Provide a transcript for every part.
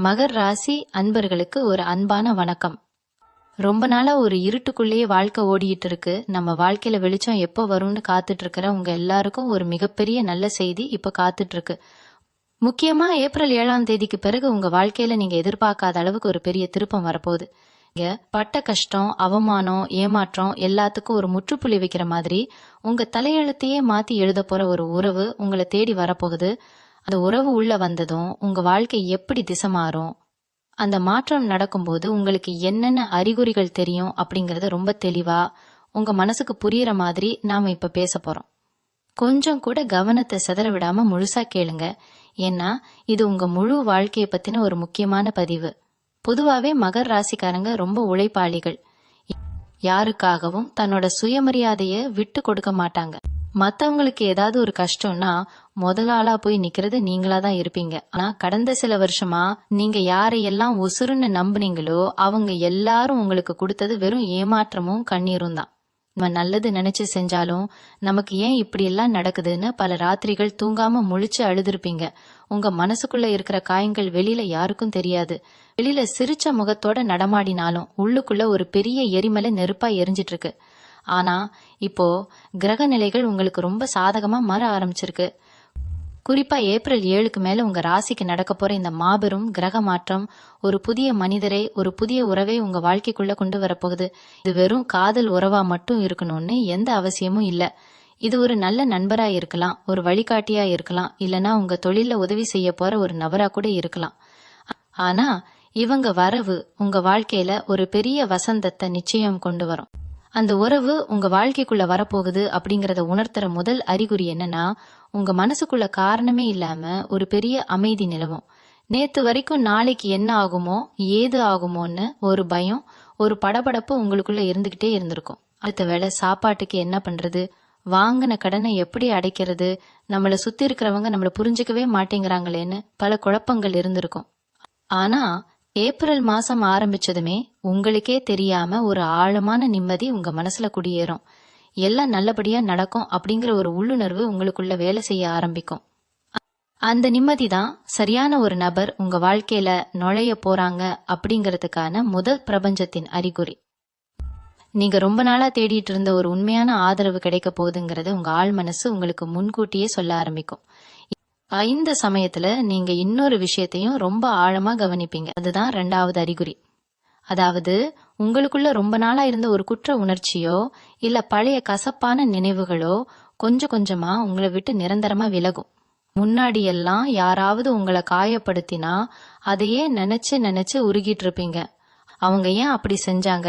மகர் ராசி அன்பர்களுக்கு ஒரு அன்பான வணக்கம். ரொம்ப நாளா ஒரு இருட்டுக்குள்ளேயே வாழ்க்கை ஓடிட்டு இருக்கு. நம்ம வாழ்க்கையில வெளிச்சம் எப்போ வரும்னு காத்துட்டு இருக்கிற உங்க எல்லாருக்கும் ஒரு மிகப்பெரிய நல்ல செய்தி இப்ப காத்துட்டு இருக்கு. முக்கியமா ஏப்ரல் 7ஆம் தேதிக்கு பிறகு உங்க வாழ்க்கையில நீங்க எதிர்பார்க்காத அளவுக்கு ஒரு பெரிய திருப்பம் வரப்போகுது. இங்க பட்ட கஷ்டம், அவமானம், ஏமாற்றம் எல்லாத்துக்கும் ஒரு முற்றுப்புள்ளி வைக்கிற மாதிரி உங்க தலையெழுத்தையே மாத்தி எழுத போற ஒரு உறவு உங்களை தேடி வரப்போகுது. அந்த உறவு உள்ள வந்ததும் உங்க வாழ்க்கை எப்படி திசை மாறும், அந்த மாற்றம் நடக்கும்போது உங்களுக்கு என்னென்ன அறிகுறிகள் தெரியும் அப்படிங்கறத ரொம்ப தெளிவா உங்க மனசுக்கு புரியுற மாதிரி நாம இப்ப பேச போறோம். கொஞ்சம் கூட கவனத்தை சிதற விடாம முழுசா கேளுங்க. ஏன்னா இது உங்க முழு வாழ்க்கைய பத்தின ஒரு முக்கியமான பதிவு. பொதுவாவே மகர் ராசிக்காரங்க ரொம்ப உழைப்பாளிகள். யாருக்காகவும் தன்னோட சுயமரியாதைய விட்டு கொடுக்க மாட்டாங்க. மத்தவங்களுக்கு ஏதாவது ஒரு கஷ்டம்னா முதல் ஆளா போய் நிக்கிறது நீங்களா தான் இருப்பீங்க. ஆனா கடந்த சில வருஷமா நீங்க யாரையெல்லாம் உசுருன்னு நம்புனீங்களோ அவங்க எல்லாரும் உங்களுக்கு கொடுத்தது வெறும் ஏமாற்றமும் கண்ணீரும் தான். நம்ம நல்லது நினைச்சு செஞ்சாலும் நமக்கு ஏன் இப்படி எல்லாம் நடக்குதுன்னு பல ராத்திரிகள் தூங்காம முழிச்சு அழுதுருப்பீங்க. உங்க மனசுக்குள்ள இருக்கிற காயங்கள் வெளியில யாருக்கும் தெரியாது. வெளியில சிரிச்ச முகத்தோட நடமாடினாலும் உள்ளுக்குள்ள ஒரு பெரிய எரிமலை நெருப்பா எரிஞ்சிட்டு இருக்கு. ஆனா இப்போ கிரக நிலைகள் உங்களுக்கு ரொம்ப சாதகமா மாற ஆரம்பிச்சிருக்கு. குறிப்பா ஏப்ரல் 7க்கு மேல உங்க ராசிக்கு நடக்க போற இந்த மாபெரும் கிரக மாற்றம் ஒரு புதிய மனிதரை, ஒரு புதிய உறவை உங்க வாழ்க்கைக்குள்ள கொண்டு வரப்போகுது. இது வெறும் காதல் உறவா மட்டும் இருக்கணும்னு எந்த அவசியமும் இல்ல. இது ஒரு நல்ல நண்பரா இருக்கலாம், ஒரு வழிகாட்டியா இருக்கலாம், இல்லனா உங்க தொழில உதவி செய்ய போற ஒரு நபரா கூட இருக்கலாம். ஆனா இவங்க வரவு உங்க வாழ்க்கையில ஒரு பெரிய வசந்தத்தை நிச்சயம் கொண்டு வரும். அந்த உறவு உங்க வாழ்க்கைக்குள்ள வரப்போகுது அப்படிங்கறத உணர்த்துற முதல் அறிகுறி என்னன்னா, உங்க மனசுக்குள்ள காரணமே இல்லாம ஒரு பெரிய அமைதி நிலவும். நேத்து வரைக்கும் நாளைக்கு என்ன ஆகுமோ, ஏது ஆகுமோன்னு ஒரு பயம், ஒரு படபடப்பு உங்களுக்குள்ள இருந்துகிட்டே இருந்திருக்கும். அடுத்த வேளை சாப்பாட்டுக்கு என்ன பண்றது, வாங்கின கடனை எப்படி அடைக்கிறது, நம்மள சுத்தி இருக்கிறவங்க நம்மள புரிஞ்சுக்கவே மாட்டேங்கிறாங்களேன்னு பல குழப்பங்கள் இருந்திருக்கும். ஆனா ஏப்ரல் மாசம் ஆரம்பிச்சதுமே உங்களுக்கே தெரியாம ஒரு ஆழமான நிம்மதி உங்க மனசுல குடியேறும். எல்லாம் நல்லபடியா நடக்கும் அப்படிங்கிற ஒரு உள்ளுணர்வு உங்களுக்குள்ள வேலை செய்ய ஆரம்பிக்கும். அந்த நிம்மதி தான் சரியான ஒரு நபர் உங்க வாழ்க்கையில நுழைய போறாங்க அப்படிங்கறதுக்கான முதல் பிரபஞ்சத்தின் அறிகுறி. நீங்க ரொம்ப நாளா தேடிட்டு இருந்த ஒரு உண்மையான ஆதரவு கிடைக்க போகுதுங்கிறத உங்க ஆழ் மனசு உங்களுக்கு முன்கூட்டியே சொல்ல ஆரம்பிக்கும். இந்த சமயத்துல நீங்க இன்னொரு விஷயத்தையும் ரொம்ப ஆழமா கவனிப்பீங்க. அதுதான் 2வது அறிகுறி. அதாவது உங்களுக்குள்ள ரொம்ப நாளா இருந்த ஒரு குற்ற உணர்ச்சியோ இல்ல பழைய கசப்பான நினைவுகளோ கொஞ்சம் கொஞ்சமா உங்களை விட்டு நிரந்தரமா விலகும். முன்னாடி எல்லாம் யாராவது உங்களை காயப்படுத்தினா அதையே நினைச்சு நினைச்சு உருகிட்டு இருப்பீங்க. அவங்க ஏன் அப்படி செஞ்சாங்க,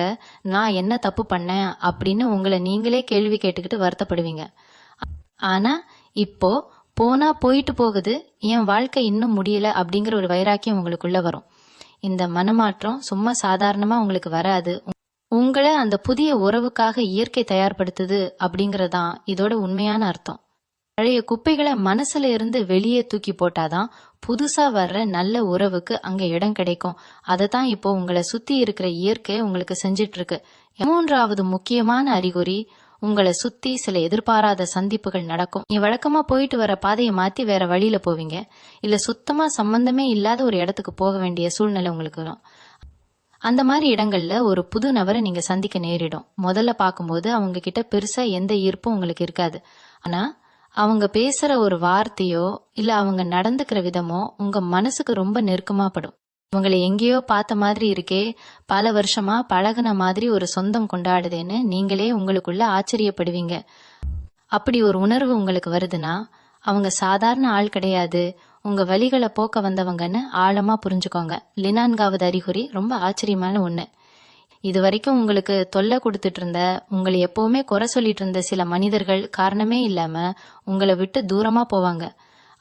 நான் என்ன தப்பு பண்ணேன் அப்படின்னு உங்களை நீங்களே கேள்வி கேட்டுக்கிட்டு வருத்தப்படுவீங்க. ஆனா இப்போ போனா போயிட்டு போகுது, என் வாழ்க்கை இன்னும் முடியல அப்படிங்கிற ஒரு வைராக்கியம் உங்களுக்குள்ள வரும். இந்த மனமாற்றம் சும்மா சாதாரணமா உங்களுக்கு வராது. உங்களை அந்த புதிய உறவுக்காக இயற்கை தயார்படுத்துது அப்படிங்கறதான் இதோட உண்மையான அர்த்தம். பழைய குப்பைகளை மனசுல இருந்து வெளியே தூக்கி போட்டாதான் புதுசா வர்ற நல்ல உறவுக்கு அங்க இடம் கிடைக்கும். அததான் இப்போ உங்களை சுத்தி இருக்கிற இயற்கை உங்களுக்கு செஞ்சிட்டு இருக்கு. 3வது முக்கியமான அறிகுறி, உங்களை சுத்தி சில எதிர்பாராத சந்திப்புகள் நடக்கும். நீ வழக்கமா போயிட்டு வர பாதையை மாத்தி வேற வழியில போவீங்க, இல்ல சுத்தமா சம்பந்தமே இல்லாத ஒரு இடத்துக்கு போக வேண்டிய சூழ்நிலை உங்களுக்கு வரும். அந்த மாதிரி இடங்கள்ல ஒரு புது நபரை நீங்க சந்திக்க நேரிடும். முதல்ல பார்க்கும்போது அவங்க கிட்ட பெருசா எந்த ஈர்ப்பும் உங்களுக்கு இருக்காது. ஆனா அவங்க பேசுற ஒரு வார்த்தையோ இல்ல அவங்க நடந்துக்கிற விதமோ உங்க மனசுக்கு ரொம்ப நெருக்கமா படும். உங்களை எங்கேயோ பார்த்த மாதிரி இருக்கே, பல வருஷமா பழகுன மாதிரி ஒரு சொந்தம் கொண்டாடுதேன்னு நீங்களே உங்களுக்குள்ள ஆச்சரியப்படுவீங்க. அப்படி ஒரு உணர்வு உங்களுக்கு வருதுன்னா அவங்க சாதாரண ஆள் கிடையாது, உங்க வழிகளை போக்க வந்தவங்கன்னு ஆழமா புரிஞ்சுக்கோங்க. 4வது அறிகுறி ரொம்ப ஆச்சரியமான ஒண்ணு. இது வரைக்கும் உங்களுக்கு தொல்லை கொடுத்துட்டு இருந்த, உங்களை எப்பவுமே குறை சொல்லிட்டு இருந்த சில மனிதர்கள் காரணமே இல்லாம உங்களை விட்டு தூரமா போவாங்க.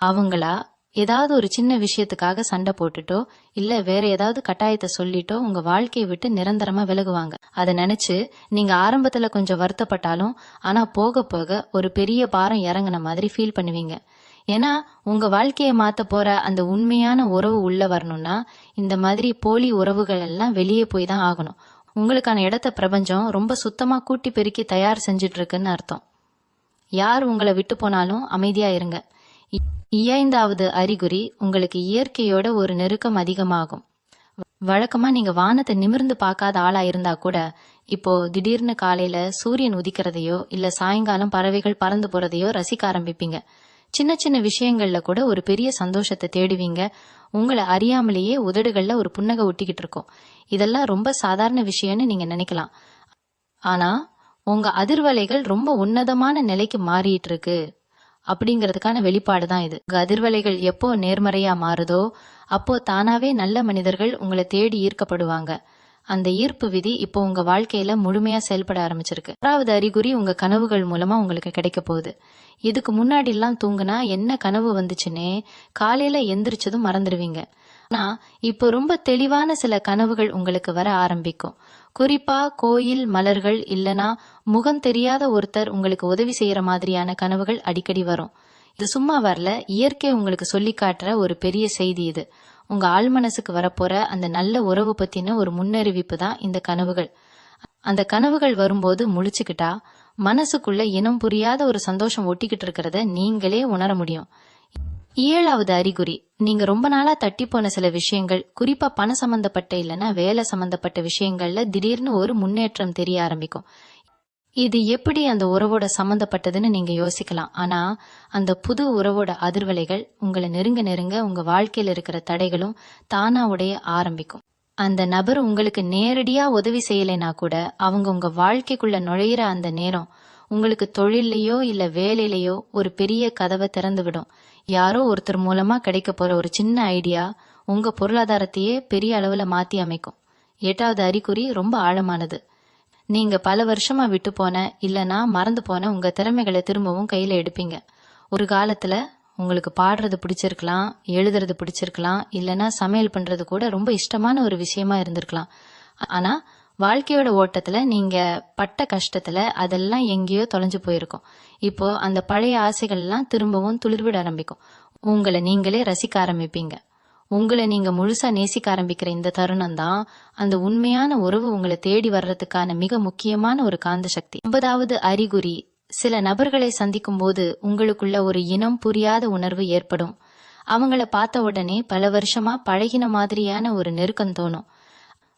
அவங்களா ஏதாவது ஒரு சின்ன விஷயத்துக்காக சண்டை போட்டுட்டோ இல்ல வேற ஏதாவது கட்டாயத்தை சொல்லிட்டோ உங்க வாழ்க்கையை விட்டு நிரந்தரமா விலகுவாங்க. அதை நினைச்சு நீங்க ஆரம்பத்துல கொஞ்சம் வருத்தப்பட்டாலும் ஆனா போக போக ஒரு பெரிய பாரம் இறங்கின மாதிரி ஃபீல் பண்ணுவீங்க. ஏன்னா உங்க வாழ்க்கையை மாத்த போற அந்த உண்மையான உறவு உள்ள வரணும்னா இந்த மாதிரி போலி உறவுகள் எல்லாம் வெளியே போய் தான் ஆகணும். உங்களுக்கான இடத்த பிரபஞ்சம் ரொம்ப சுத்தமா கூட்டி பெருக்கி தயார் செஞ்சிட்டு இருக்குன்னு அர்த்தம். யார் உங்களை விட்டு போனாலும் அமைதியா இருங்க. 5வது அறிகுறி, உங்களுக்கு இயற்கையோட ஒரு நெருக்கம் அதிகமாகும். வழக்கமா நீங்க வானத்தை நிமிர்ந்து பார்க்காத ஆளா இருந்தா கூட இப்போ திடீர்னு காலையில சூரியன் உதிக்கிறதையோ இல்ல சாயங்காலம் பறவைகள் பறந்து போறதையோ ரசிக்க ஆரம்பிப்பீங்க. சின்ன சின்ன விஷயங்கள்ல கூட ஒரு பெரிய சந்தோஷத்தை தேடுவீங்க. உங்களை அறியாமலேயே உதடுகள்ல ஒரு புன்னகை ஒட்டிக்கிட்டு இருக்கும். இதெல்லாம் ரொம்ப சாதாரண விஷயம்னு நீங்க நினைக்கலாம். ஆனா உங்க அதிர்வலைகள் ரொம்ப உன்னதமான நிலைக்கு மாறிட்டு இருக்கு அப்படிங்கறதுக்கான வெளிப்பாடு தான் இது. உங்க அதிர்வலைகள் எப்போ நேர்மறையா மாறுதோ அப்போ தானாவே நல்ல மனிதர்கள் உங்களை தேடி ஈர்க்கப்படுவாங்க. அந்த ஈர்ப்பு விதி இப்போ உங்க வாழ்க்கையில முழுமையா செயல்பட ஆரம்பிச்சிருக்கு. 6வது அறிகுறி, உங்க கனவுகள் மூலமா உங்களுக்கு கிடைக்க போகுது. இதுக்கு முன்னாடி எல்லாம் தூங்குனா என்ன கனவு வந்துச்சுன்னே காலையில எந்திரிச்சதும் மறந்துடுவீங்க. ஆனா இப்போ ரொம்ப தெளிவான சில கனவுகள் உங்களுக்கு வர ஆரம்பிக்கும். குறிப்பா கோயில், மலர்கள் இல்லனா முகம் தெரியாத ஒருத்தர் உங்களுக்கு உதவி செய்யற மாதிரியான கனவுகள் அடிக்கடி வரும். இது சும்மா வரல, இயற்கை உங்களுக்கு சொல்லி காட்டுற ஒரு பெரிய செய்தி இது. உங்க ஆழ்மனசுக்கு வரப்போற அந்த நல்ல உறவு பத்தின ஒரு முன்னறிவிப்பு தான் இந்த கனவுகள். அந்த கனவுகள் வரும்போது முழிச்சுக்கிட்டா மனசுக்குள்ள இனம் புரியாத ஒரு சந்தோஷம் ஒட்டிக்கிட்டு இருக்கிறத நீங்களே உணர முடியும். 7வது அறிகுறி, நீங்க ரொம்ப நாளா தட்டி போன சில விஷயங்கள், குறிப்பா பணம் சம்பந்தப்பட்ட இல்லனா வேலை சம்பந்தப்பட்ட விஷயங்கள்ல திடீர்னு ஒரு முன்னேற்றம் தெரிய ஆரம்பிக்கும். இது எப்படி அந்த உறவோட சம்பந்தப்பட்டதுன்னு நீங்க யோசிக்கலாம். ஆனா அந்த புது உறவோட அதிர்வலைகள் உங்களை நெருங்க நெருங்க உங்க வாழ்க்கையில இருக்கிற தடைகளும் தானா உடைய ஆரம்பிக்கும். அந்த நபர் உங்களுக்கு நேரடியா உதவி செய்யலைனா கூட அவங்க உங்க வாழ்க்கைக்குள்ள நுழையிற அந்த நேரம் உங்களுக்கு தொழிலையோ இல்ல வேலையிலையோ ஒரு பெரிய கதவை திறந்து விடும். யாரோ ஒருத்தர் மூலமா கிடைக்க போற ஒரு சின்ன ஐடியா உங்க பொருளாதாரத்தையே பெரிய அளவுல மாத்தி அமைக்கும். 8வது அறிகுறி ரொம்ப ஆழமானது. நீங்க பல வருஷமா விட்டு போன இல்லனா மறந்து போன உங்க திறமைகளை திரும்பவும் கையில எடுப்பீங்க. ஒரு காலத்துல உங்களுக்கு பாடுறது பிடிச்சிருக்கலாம், எழுதுறது பிடிச்சிருக்கலாம், இல்லனா சமையல் பண்றது கூட ரொம்ப இஷ்டமான ஒரு விஷயமா இருந்திருக்கலாம். ஆனா வாழ்க்கையோட ஓட்டத்துல நீங்க பட்ட கஷ்டத்துல அதெல்லாம் எங்கேயோ தொலைஞ்சு போயிருக்கும். இப்போ அந்த பழைய ஆசைகள் எல்லாம் திரும்பவும் துளிர்விட ஆரம்பிக்கும். உங்களை நீங்களே ரசிக்க ஆரம்பிப்பீங்க. உங்களை நீங்க முழுசா நேசிக்க ஆரம்பிக்கிற இந்த தருணம் தான் அந்த உண்மையான உறவு உங்களை தேடி வர்றதுக்கான மிக முக்கியமான ஒரு காந்த சக்தி. 9வது அறிகுறி, சில நபர்களை சந்திக்கும் போது உங்களுக்குள்ள ஒரு இனம் புரியாத உணர்வு ஏற்படும். அவங்கள பார்த்த உடனே பல வருஷமா பழகின மாதிரியான ஒரு நெருக்கம் தோணும்.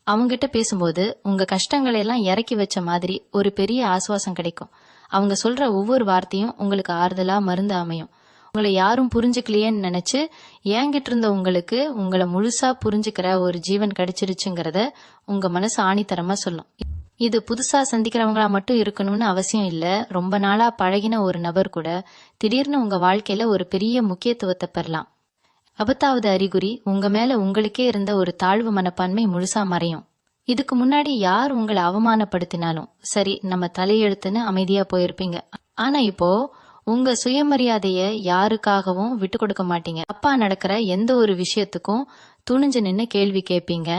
அவங்கிட்ட பேசும்போது உங்க கஷ்டங்களை எல்லாம் இறக்கி வச்ச மாதிரி ஒரு பெரிய ஆசுவாசம் கிடைக்கும். அவங்க சொல்ற ஒவ்வொரு வார்த்தையும் உங்களுக்கு ஆறுதலா மருந்து அமையும். உங்களை யாரும் புரிஞ்சுக்கலையேன்னு நினைச்சு ஏங்கிட்டு இருந்த உங்களுக்கு உங்களை முழுசா புரிஞ்சுக்கிற ஒரு ஜீவன் கிடைச்சிருச்சுங்கிறத உங்க மனசு ஆணித்தரமா சொல்லும். இது புதுசா சந்திக்கிறவங்களா மட்டும் இருக்கணும்னு அவசியம் இல்ல. ரொம்ப நாளா பழகின ஒரு நபர் கூட திடீர்னு உங்க வாழ்க்கையில ஒரு பெரிய முக்கியத்துவத்தை பெறலாம். 10வது அறிகுறி, உங்க மேல உங்களுக்கே இருந்த ஒரு தாழ்வு மனப்பான்மை முழுசா மறையும். இதுக்கு முன்னாடி யார் உங்களை அவமானப்படுத்தினாலும் சரி, நம்ம தலையெழுத்துன்னு அமைதியா போயிருப்பீங்க. ஆனா இப்போ உங்க சுயமரியாதைய யாருக்காகவும் விட்டு கொடுக்க மாட்டீங்க. அப்பா நடக்கிற எந்த ஒரு விஷயத்துக்கும் துணிஞ்சு நின்னு கேள்வி கேட்பீங்க.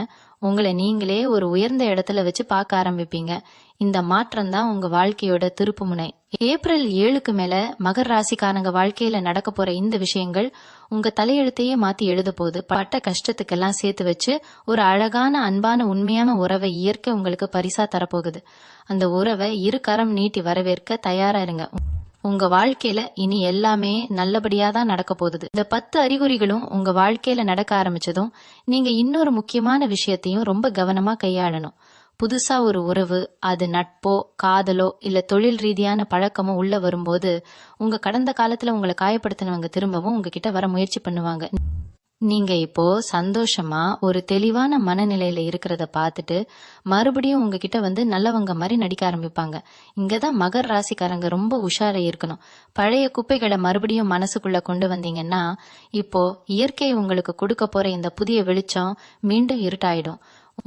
உங்களை நீங்களே ஒரு உயர்ந்த இடத்துல வச்சு பார்க்க ஆரம்பிப்பீங்க. இந்த மாற்றம் தான் உங்க வாழ்க்கையோட திருப்பு முனை. ஏப்ரல் 7க்கு மேல மகர் ராசிக்காரங்க வாழ்க்கையில நடக்க போற இந்த விஷயங்கள் உங்க தலையெழுத்தையே மாத்தி எழுத போகுது. பட்ட கஷ்டத்துக்கெல்லாம் சேர்த்து வச்சு ஒரு அழகான அன்பான உண்மையான உறவை இயற்கை உங்களுக்கு பரிசா தரப்போகுது. அந்த உறவை இரு கரம் நீட்டி வரவேற்க தயாரா இருங்க. உங்க வாழ்க்கையில இனி எல்லாமே நல்லபடியா தான் நடக்க போகுது. இந்த 10 அறிகுறிகளும் உங்க வாழ்க்கையில நடக்க ஆரம்பிச்சதும் நீங்க இன்னொரு முக்கியமான விஷயத்தையும் ரொம்ப கவனமா கையாளணும். புதுசா ஒரு உறவு, அது நட்போ காதலோ இல்ல தொழில் ரீதியான பழக்கமோ உள்ள வரும்போது உங்க கடந்த காலத்துல உங்களை காயப்படுத்தினவங்க திரும்பவும் உங்ககிட்ட வர முயற்சி பண்ணுவாங்க. நீங்க இப்போ சந்தோஷமா ஒரு தெளிவான மனநிலையில இருக்கிறத பார்த்துட்டு மறுபடியும் உங்ககிட்ட வந்து நல்லவங்க மாதிரி நடிக்க ஆரம்பிப்பாங்க. இங்கதான் மகர் ராசிக்காரங்க ரொம்ப உஷாரா இருக்கணும். பழைய குப்பைகளை மறுபடியும் மனசுக்குள்ள கொண்டு வந்தீங்கன்னா இப்போ இயற்கை உங்களுக்கு கொடுக்க போற இந்த புதிய வெளிச்சம் மீண்டும் இருட்டாயிடும்.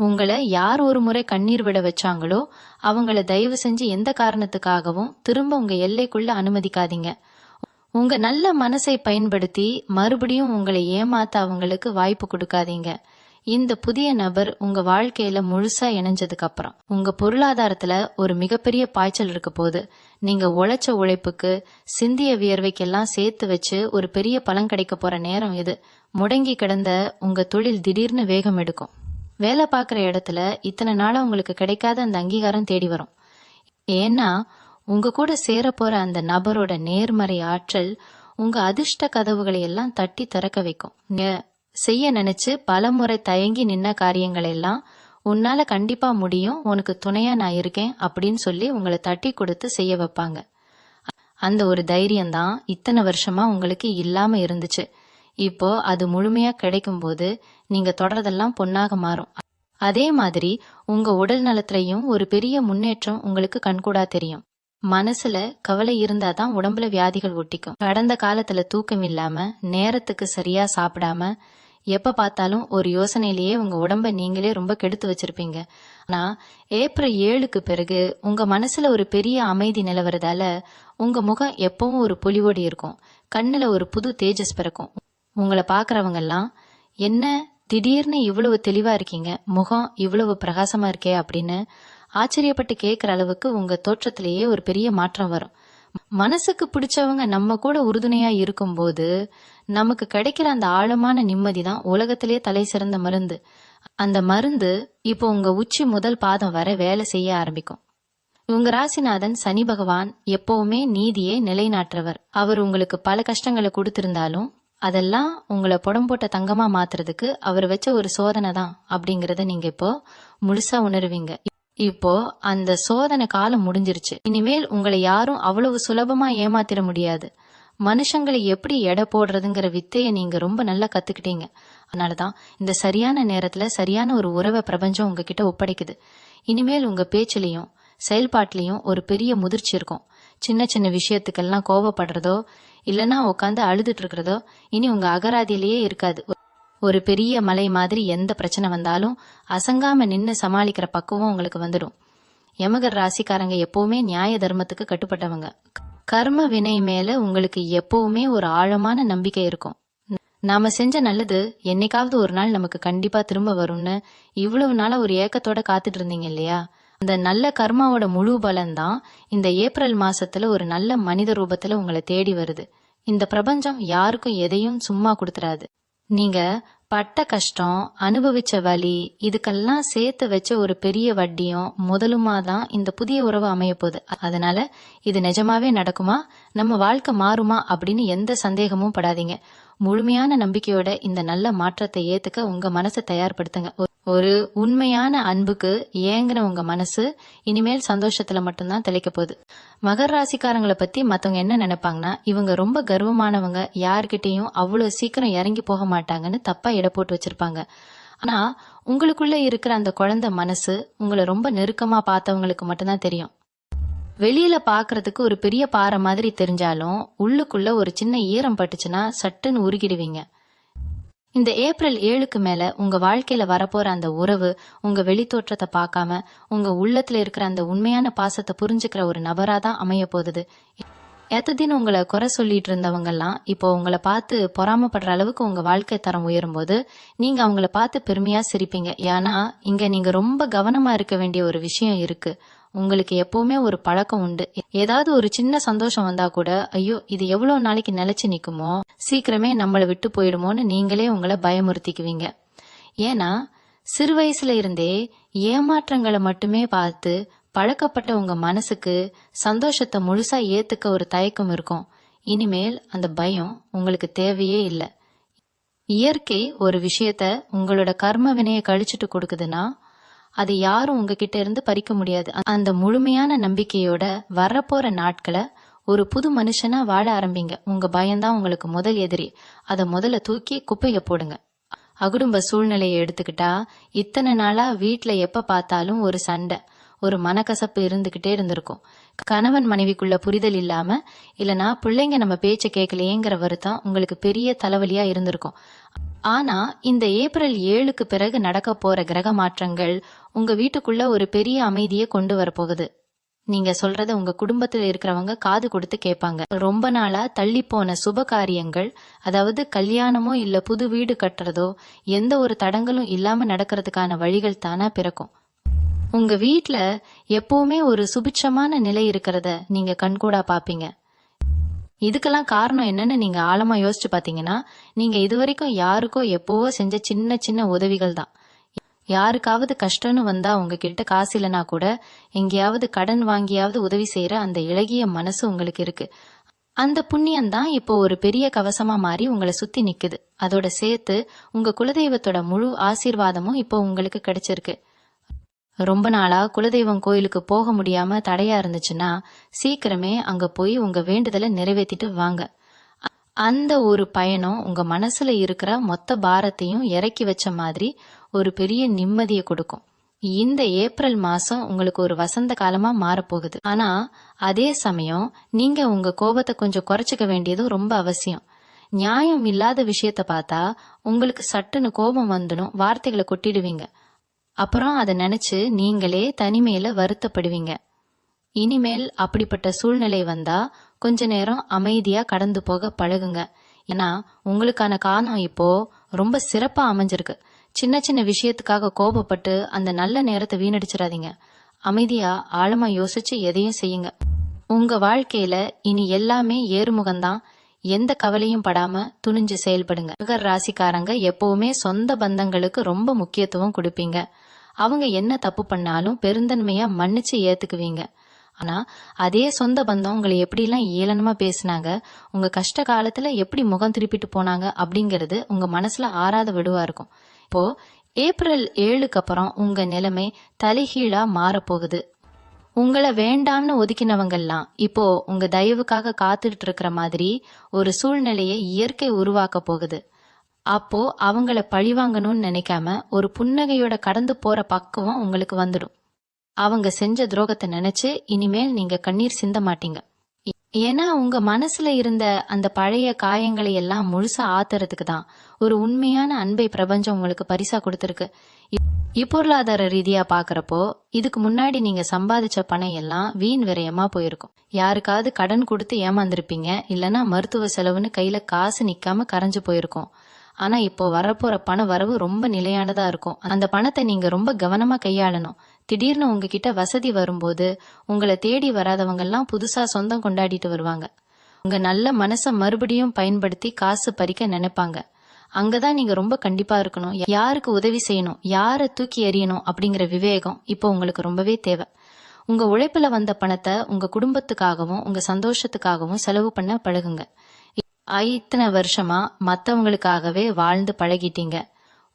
உங்களை யார் ஒரு முறை கண்ணீர் விட வச்சாங்களோ அவங்கள தயவு செஞ்சு எந்த காரணத்துக்காகவும் திரும்ப உங்க எல்லைக்குள்ள அனுமதிக்காதீங்க. உங்க நல்ல மனசை பயன்படுத்தி மறுபடியும் உங்களை ஏமாத்த அவங்களுக்கு வாய்ப்பு கொடுக்காதீங்க. இந்த புதிய நபர் உங்க வாழ்க்கையில முழுசா இணைஞ்சதுக்கு அப்புறம் உங்க பொருளாதாரத்துல ஒரு மிகப்பெரிய பாய்ச்சல் இருக்க போது. நீங்க உழைச்ச உழைப்புக்கு சிந்திய வியர்வைக்கெல்லாம் சேர்த்து வச்சு ஒரு பெரிய பலன் கிடைக்க போற நேரம் இது. முடங்கி கிடந்த உங்க தொழில் திடீர்னு வேகம் எடுக்கும். வேலை பார்க்குற இடத்துல இத்தனை நாளா உங்களுக்கு கிடைக்காத அந்த அங்கீகாரம் தேடி வரும். ஏன்னா உங்க கூட சேர போற அந்த நபரோட நேர்மறை ஆற்றல் உங்க அதிர்ஷ்ட கதவுகளை எல்லாம் தட்டி திறக்க வைக்கும். நீங்க செய்ய நினைச்சு பலமுறை தயங்கி நின்ன காரியங்களை எல்லாம் உன்னால கண்டிப்பா முடியும், உனக்கு துணையா நான் இருக்கேன் அப்படின்னு சொல்லி உங்களை தட்டி கொடுத்து செய்ய வைப்பாங்க. அந்த ஒரு தைரியம் தான் இத்தனை வருஷமா உங்களுக்கு இல்லாம இருந்துச்சு. இப்போ அது முழுமையா கிடைக்கும் போது நீங்க தொடர்றதெல்லாம் பொன்னாக மாறும். அதே மாதிரி உங்க உடல் நலத்திலையும் ஒரு பெரிய முன்னேற்றம் உங்களுக்கு கண்கூடா தெரியும். மனசுல கவலை இருந்தாதான் உடம்புல வியாதிகள் ஒட்டிக்கும். கடந்த காலத்துல தூக்கம் இல்லாம, நேரத்துக்கு சரியா சாப்பிடாம, எப்ப பார்த்தாலும் ஒரு யோசனையிலேயே உங்க உடம்ப நீங்களே ரொம்ப கெடுத்து வச்சிருப்பீங்க. ஆனா ஏப்ரல் 7க்கு பிறகு உங்க மனசுல ஒரு பெரிய அமைதி நிலவறதால உங்க முகம் எப்பவும் ஒரு பொலிவோடு இருக்கும். கண்ணுல ஒரு புது தேஜஸ் பிறக்கும். உங்களை பாக்குறவங்க எல்லாம், என்ன திடீர்னு இவ்வளவு தெளிவா இருக்கீங்க, முகம் இவ்வளவு பிரகாசமா இருக்கே அப்படின்னு ஆச்சரியப்பட்டு கேட்கிற அளவுக்கு உங்க தோற்றத்திலேயே ஒரு பெரிய மாற்றம் வரும். மனசுக்கு பிடிச்சவங்க நம்ம கூட உறுதுணையா இருக்கும்போது நமக்கு கிடைக்கிற அந்த ஆழமான நிம்மதி தான் உலகத்திலேயே தலை சிறந்த மருந்து. அந்த மருந்து இப்போ உங்க உச்சி முதல் பாதம் வரை வேலை செய்ய ஆரம்பிக்கும். உங்க ராசிநாதன் சனி பகவான் எப்பவுமே நீதியை நிலைநாட்டுறவர். அவர் உங்களுக்கு பல கஷ்டங்களை கொடுத்திருந்தாலும் அதெல்லாம் உங்களை புடம்போட்ட தங்கமா மாத்துறதுக்கு அவர் வச்ச ஒரு சோதனை தான் அப்படிங்கறத நீங்க இப்போ முழுசா உணர்வீங்க. இப்போ அந்த சோதனை காலம் முடிஞ்சிருச்சு. இனிமேல் உங்களை யாரும் அவ்வளவு சுலபமா ஏமாத்திர முடியாது. மனுஷங்களை எப்படி எடை போடுறதுங்கிற வித்தையை நீங்க ரொம்ப நல்லா கத்துக்கிட்டீங்க. அதனாலதான் இந்த சரியான நேரத்துல சரியான ஒரு உறவை பிரபஞ்சம் உங்ககிட்ட ஒப்படைக்குது. இனிமேல் உங்க பேச்சிலையும் செயல்பாட்டிலையும் ஒரு பெரிய முதிர்ச்சி இருக்கும். சின்ன சின்ன விஷயத்துக்கெல்லாம் கோபப்படுறதோ இல்லைன்னா உட்காந்து அழுதுட்டு இருக்கிறதோ இனி உங்க அகராதியிலேயே இருக்காது. ஒரு பெரிய மலை மாதிரி எந்த பிரச்சனை வந்தாலும் அசங்காம நின்னு சமாளிக்கிற பக்குவம் உங்களுக்கு வந்துடும். யமகர் ராசிக்காரங்க எப்பவுமே நியாய தர்மத்துக்கு கட்டுப்பட்டவங்க. கர்ம வினை மேல உங்களுக்கு எப்பவுமே ஒரு ஆழமான நம்பிக்கை இருக்கும். நாம செஞ்ச நல்லது என்னைக்காவது ஒரு நாள் நமக்கு கண்டிப்பா திரும்ப வரும்னு இவ்வளவு நாளா ஒரு ஏக்கத்தோட காத்துட்டு இருந்தீங்க இல்லையா? அந்த நல்ல கர்மாவோட முழு பலன் தான் இந்த ஏப்ரல் மாசத்துல ஒரு நல்ல மனித ரூபத்துல உங்களை தேடி வருது. இந்த பிரபஞ்சம் யாருக்கும் எதையும் சும்மா கொடுத்துறாது. நீங்க பட்ட கஷ்டம், அனுபவிச்ச வலி, இதுக்கெல்லாம் சேர்த்து வச்ச ஒரு பெரிய வட்டியும் முதலுமா தான் இந்த புதிய உறவு அமைய போகுது. அதனால இது நிஜமாவே நடக்குமா, நம்ம வாழ்க்கை மாறுமா அப்படின்னு எந்த சந்தேகமும் படாதீங்க. முழுமையான நம்பிக்கையோட இந்த நல்ல மாற்றத்தை ஏத்துக்க உங்க மனசை தயார்படுத்துங்க. ஒரு உண்மையான அன்புக்கு ஏங்கின உங்க மனசு இனிமேல் சந்தோஷத்துல மட்டும்தான் தெளிக்க போகுது. மகர ராசிக்காரங்களை பத்தி மத்தவங்க என்ன நினைப்பாங்கன்னா, இவங்க ரொம்ப கர்வமானவங்க, யார்கிட்டயும் அவ்வளவு சீக்கிரம் இறங்கி போக மாட்டாங்கன்னு தப்பா எடை போட்டு வச்சிருப்பாங்க. ஆனா உங்களுக்குள்ள இருக்கிற அந்த குழந்தை மனசு உங்களை ரொம்ப நெருக்கமா பார்த்தவங்களுக்கு மட்டும்தான் தெரியும். வெளியில பாக்குறதுக்கு ஒரு பெரிய பாறை மாதிரி தெரிஞ்சாலும் உள்ளுக்குள்ள ஒரு சின்ன ஈரம் பட்டுச்சுன்னா சட்டுன்னு உருகிடுவீங்க. இந்த ஏப்ரல் 7க்கு மேல உங்க வாழ்க்கையில வரப்போற அந்த உறவு உங்க வெளித்தோற்றத்தை பார்க்காம உங்க உள்ளத்துல இருக்கிற அந்த உண்மையான பாசத்தை புரிஞ்சுக்கிற ஒரு நபராதான் அமைய போகுது. எத்ததின் உங்களை குறை சொல்லிட்டு இருந்தவங்க எல்லாம் இப்போ உங்களை பார்த்து பொறாமப்படுற அளவுக்கு உங்க வாழ்க்கை தரம் உயரும் போது நீங்க அவங்கள பார்த்து பெருமையா சிரிப்பீங்க. ஏன்னா இங்க நீங்க ரொம்ப கவனமா இருக்க வேண்டிய ஒரு விஷயம் இருக்கு. உங்களுக்கு எப்பவுமே ஒரு பழக்கம் உண்டு. ஏதாவது ஒரு சின்ன சந்தோஷம் வந்தா கூட, ஐயோ இது எவ்வளவு நாளைக்கு நிலைச்சு நிக்குமோ, சீக்கிரமே நம்மளை விட்டு போயிடுமோன்னு நீங்களே உங்களை பயமுறுத்திக்குவீங்க. ஏன்னா சிறு வயசுல இருந்தே ஏமாற்றங்களை மட்டுமே பார்த்து பழக்கப்பட்ட உங்க மனசுக்கு சந்தோஷத்தை முழுசா ஏத்துக்க ஒரு தயக்கம் இருக்கும். இனிமேல் அந்த பயம் உங்களுக்கு தேவையே இல்லை. இயற்கை ஒரு விஷயத்த உங்களோட கர்ம வினையை கழிச்சுட்டு கொடுக்குதுன்னா அதை யாரும் உங்ககிட்ட இருந்து பறிக்க முடியாது. அந்த முழுமையான நம்பிக்கையோட வரப்போற நாட்களை ஒரு புது மனுஷனா வாழ ஆரம்பிங்க. உங்க பயம்தான் உங்களுக்கு முதல் எதிரி. அதை முதல்ல தூக்கி குப்பைய போடுங்க. அகுடும்ப சூழ்நிலையை எடுத்துக்கிட்டா இத்தனை நாளா வீட்டுல எப்ப பார்த்தாலும் ஒரு சண்டை, ஒரு மனக்கசப்பு இருந்துகிட்டே இருந்திருக்கும். கணவன் மனைவிக்குள்ள புரிதல் இல்லாம இல்லனா பிள்ளைங்க நம்ம பேச்ச கேட்கலையேங்கிற வருத்தம் உங்களுக்கு பெரிய தலைவலியா இருந்திருக்கும். ஆனா இந்த ஏப்ரல் 7க்கு பிறகு நடக்க போற கிரக மாற்றங்கள் உங்க வீட்டுக்குள்ள ஒரு பெரிய அமைதியை கொண்டு வரப்போகுது. நீங்க சொல்றத உங்க குடும்பத்துல இருக்கிறவங்க காது கொடுத்து கேட்பாங்க. ரொம்ப நாளா தள்ளி போன சுப காரியங்கள், அதாவது கல்யாணமோ இல்ல புது வீடு கட்டுறதோ எந்த ஒரு தடங்களும் இல்லாம நடக்கிறதுக்கான வழிகள் தானா பிறக்கும். உங்க வீட்டுல எப்பவுமே ஒரு சுபிட்சமான நிலை இருக்கிறத நீங்க கண்கூடா பாப்பீங்க. இதுக்கெல்லாம் காரணம் என்னன்னு நீங்க ஆழமா யோசிச்சு பாத்தீங்கன்னா, நீங்க இதுவரைக்கும் யாருக்கோ எப்பவோ செஞ்ச சின்ன சின்ன உதவிகள் தான். யாருக்காவது கஷ்டம்னு வந்தா உங்ககிட்ட காசு இல்லைனா கூட எங்கேயாவது கடன் வாங்கியாவது உதவி செய்யற அந்த இளகிய மனசு உங்களுக்கு இருக்கு. அந்த புண்ணியம் தான் இப்போ ஒரு பெரிய கவசமா மாறி உங்களை சுத்தி நிக்குது. அதோட சேர்த்து உங்க குலதெய்வத்தோட முழு ஆசீர்வாதமும் இப்போ உங்களுக்கு கிடைச்சிருக்கு. ரொம்ப நாளா குலதெய்வம் கோயிலுக்கு போக முடியாம தடையா இருந்துச்சுன்னா சீக்கிரமே அங்க போய் உங்க வேண்டுதலை நிறைவேற்றிட்டு வாங்க. அந்த ஒரு பயணம் உங்க மனசுல இருக்கிற மொத்த பாரத்தையும் இறக்கி வச்ச மாதிரி ஒரு பெரிய நிம்மதியை கொடுக்கும். இந்த ஏப்ரல் மாசம் உங்களுக்கு ஒரு வசந்த காலமா மாறப்போகுது. ஆனா அதே சமயம் நீங்க உங்க கோபத்தை கொஞ்சம் குறைச்சிக்க வேண்டியதும் ரொம்ப அவசியம். நியாயம் இல்லாத விஷயத்த பார்த்தா உங்களுக்கு சட்டுன்னு கோபம் வந்துடும், வார்த்தைகளை கொட்டிடுவீங்க. அப்புறம் அதை நினைச்சு நீங்களே தனிமையில வருத்தப்படுவீங்க. இனிமேல் அப்படிப்பட்ட சூழ்நிலை வந்தா கொஞ்ச நேரம் அமைதியா கடந்து போக பழகுங்க. ஏன்னா உங்களுக்கான காலம் இப்போ ரொம்ப சிறப்பா அமைஞ்சிருக்கு. சின்ன சின்ன விஷயத்துக்காக கோபப்பட்டு அந்த நல்ல நேரத்தை வீணடிச்சிடாதீங்க. அமைதியா ஆழமா யோசிச்சு எதையும் செய்யுங்க. உங்க வாழ்க்கையில இனி எல்லாமே ஏறுமுகம்தான். எந்த கவலையும் படாம துணிஞ்சு செயல்படுங்க. மகர ராசிக்காரங்க எப்பவுமே சொந்த பந்தங்களுக்கு ரொம்ப முக்கியத்துவம் கொடுப்பீங்க. அவங்க என்ன தப்பு பண்ணாலும் பெருந்தன்மையா மன்னிச்சு ஏத்துக்குவீங்க. ஆனா அதே சொந்த பந்தம் உங்களை எப்படிலாம் ஏளனமா பேசினாங்க, உங்க கஷ்ட காலத்துல எப்படி முகம் திருப்பிட்டு போனாங்க அப்படிங்கறது உங்க மனசுல ஆறாத விடுவா இருக்கும். இப்போ ஏப்ரல் 7க்கு அப்புறம் உங்க நிலைமை தலைகீழா மாறப்போகுது. உங்களை வேண்டாம்னு ஒதுக்கினவங்கெல்லாம் இப்போ உங்க தயவுக்காக காத்துட்டு இருக்கிற மாதிரி ஒரு சூழ்நிலையை இயற்கை உருவாக்க போகுது. அப்போ அவங்கள பழிவாங்கணும்னு நினைக்காம ஒரு புன்னகையோட கடந்து போற பக்குவம் உங்களுக்கு வந்துடும். அவங்க செஞ்ச துரோகத்தை நினைச்சு இனிமேல் நீங்க கண்ணீர் சிந்த மாட்டீங்க. ஏன்னா உங்க மனசுல இருந்த அந்த பழைய காயங்களை எல்லாம் முழுசா ஆத்துறதுக்கு தான் ஒரு உண்மையான அன்பை பிரபஞ்சம் உங்களுக்கு பரிசா கொடுத்துருக்கு. இப்பொருளாதார ரீதியா பாக்குறப்போ இதுக்கு முன்னாடி நீங்க சம்பாதிச்ச பணம் எல்லாம் வீண் விரயமா போயிருக்கும். யாருக்காவது கடன் கொடுத்து ஏமாந்துருப்பீங்க, இல்லைன்னா மருத்துவ செலவுன்னு கையில காசு நிக்காம கரைஞ்சு போயிருக்கும். ஆனா இப்போ வரப்போற பண வரவு ரொம்ப நிலையானதா இருக்கும். அந்த பணத்தை நீங்க ரொம்ப கவனமா கையாளணும். திடீர்னு உங்ககிட்ட வசதி வரும்போது உங்களை தேடி வராதவங்க எல்லாம் புதுசா சொந்தம் கொண்டாடிட்டு வருவாங்க. உங்க நல்ல மனசை மறுபடியும் பயன்படுத்தி காசு பறிக்க நினைப்பாங்க. அங்கதான் நீங்க ரொம்ப கண்டிப்பா இருக்கணும். யாருக்கு உதவி செய்யணும், யாரை தூக்கி எறியணும் அப்படிங்கிற விவேகம் இப்போ உங்களுக்கு ரொம்பவே தேவை. உங்க உழைப்புல வந்த பணத்தை உங்க குடும்பத்துக்காகவும் உங்க சந்தோஷத்துக்காகவும் செலவு பண்ண பழகுங்க. இத்தனை வருஷமா மத்தவங்களுக்காகவே வாழ்ந்து பழகிட்டீங்க.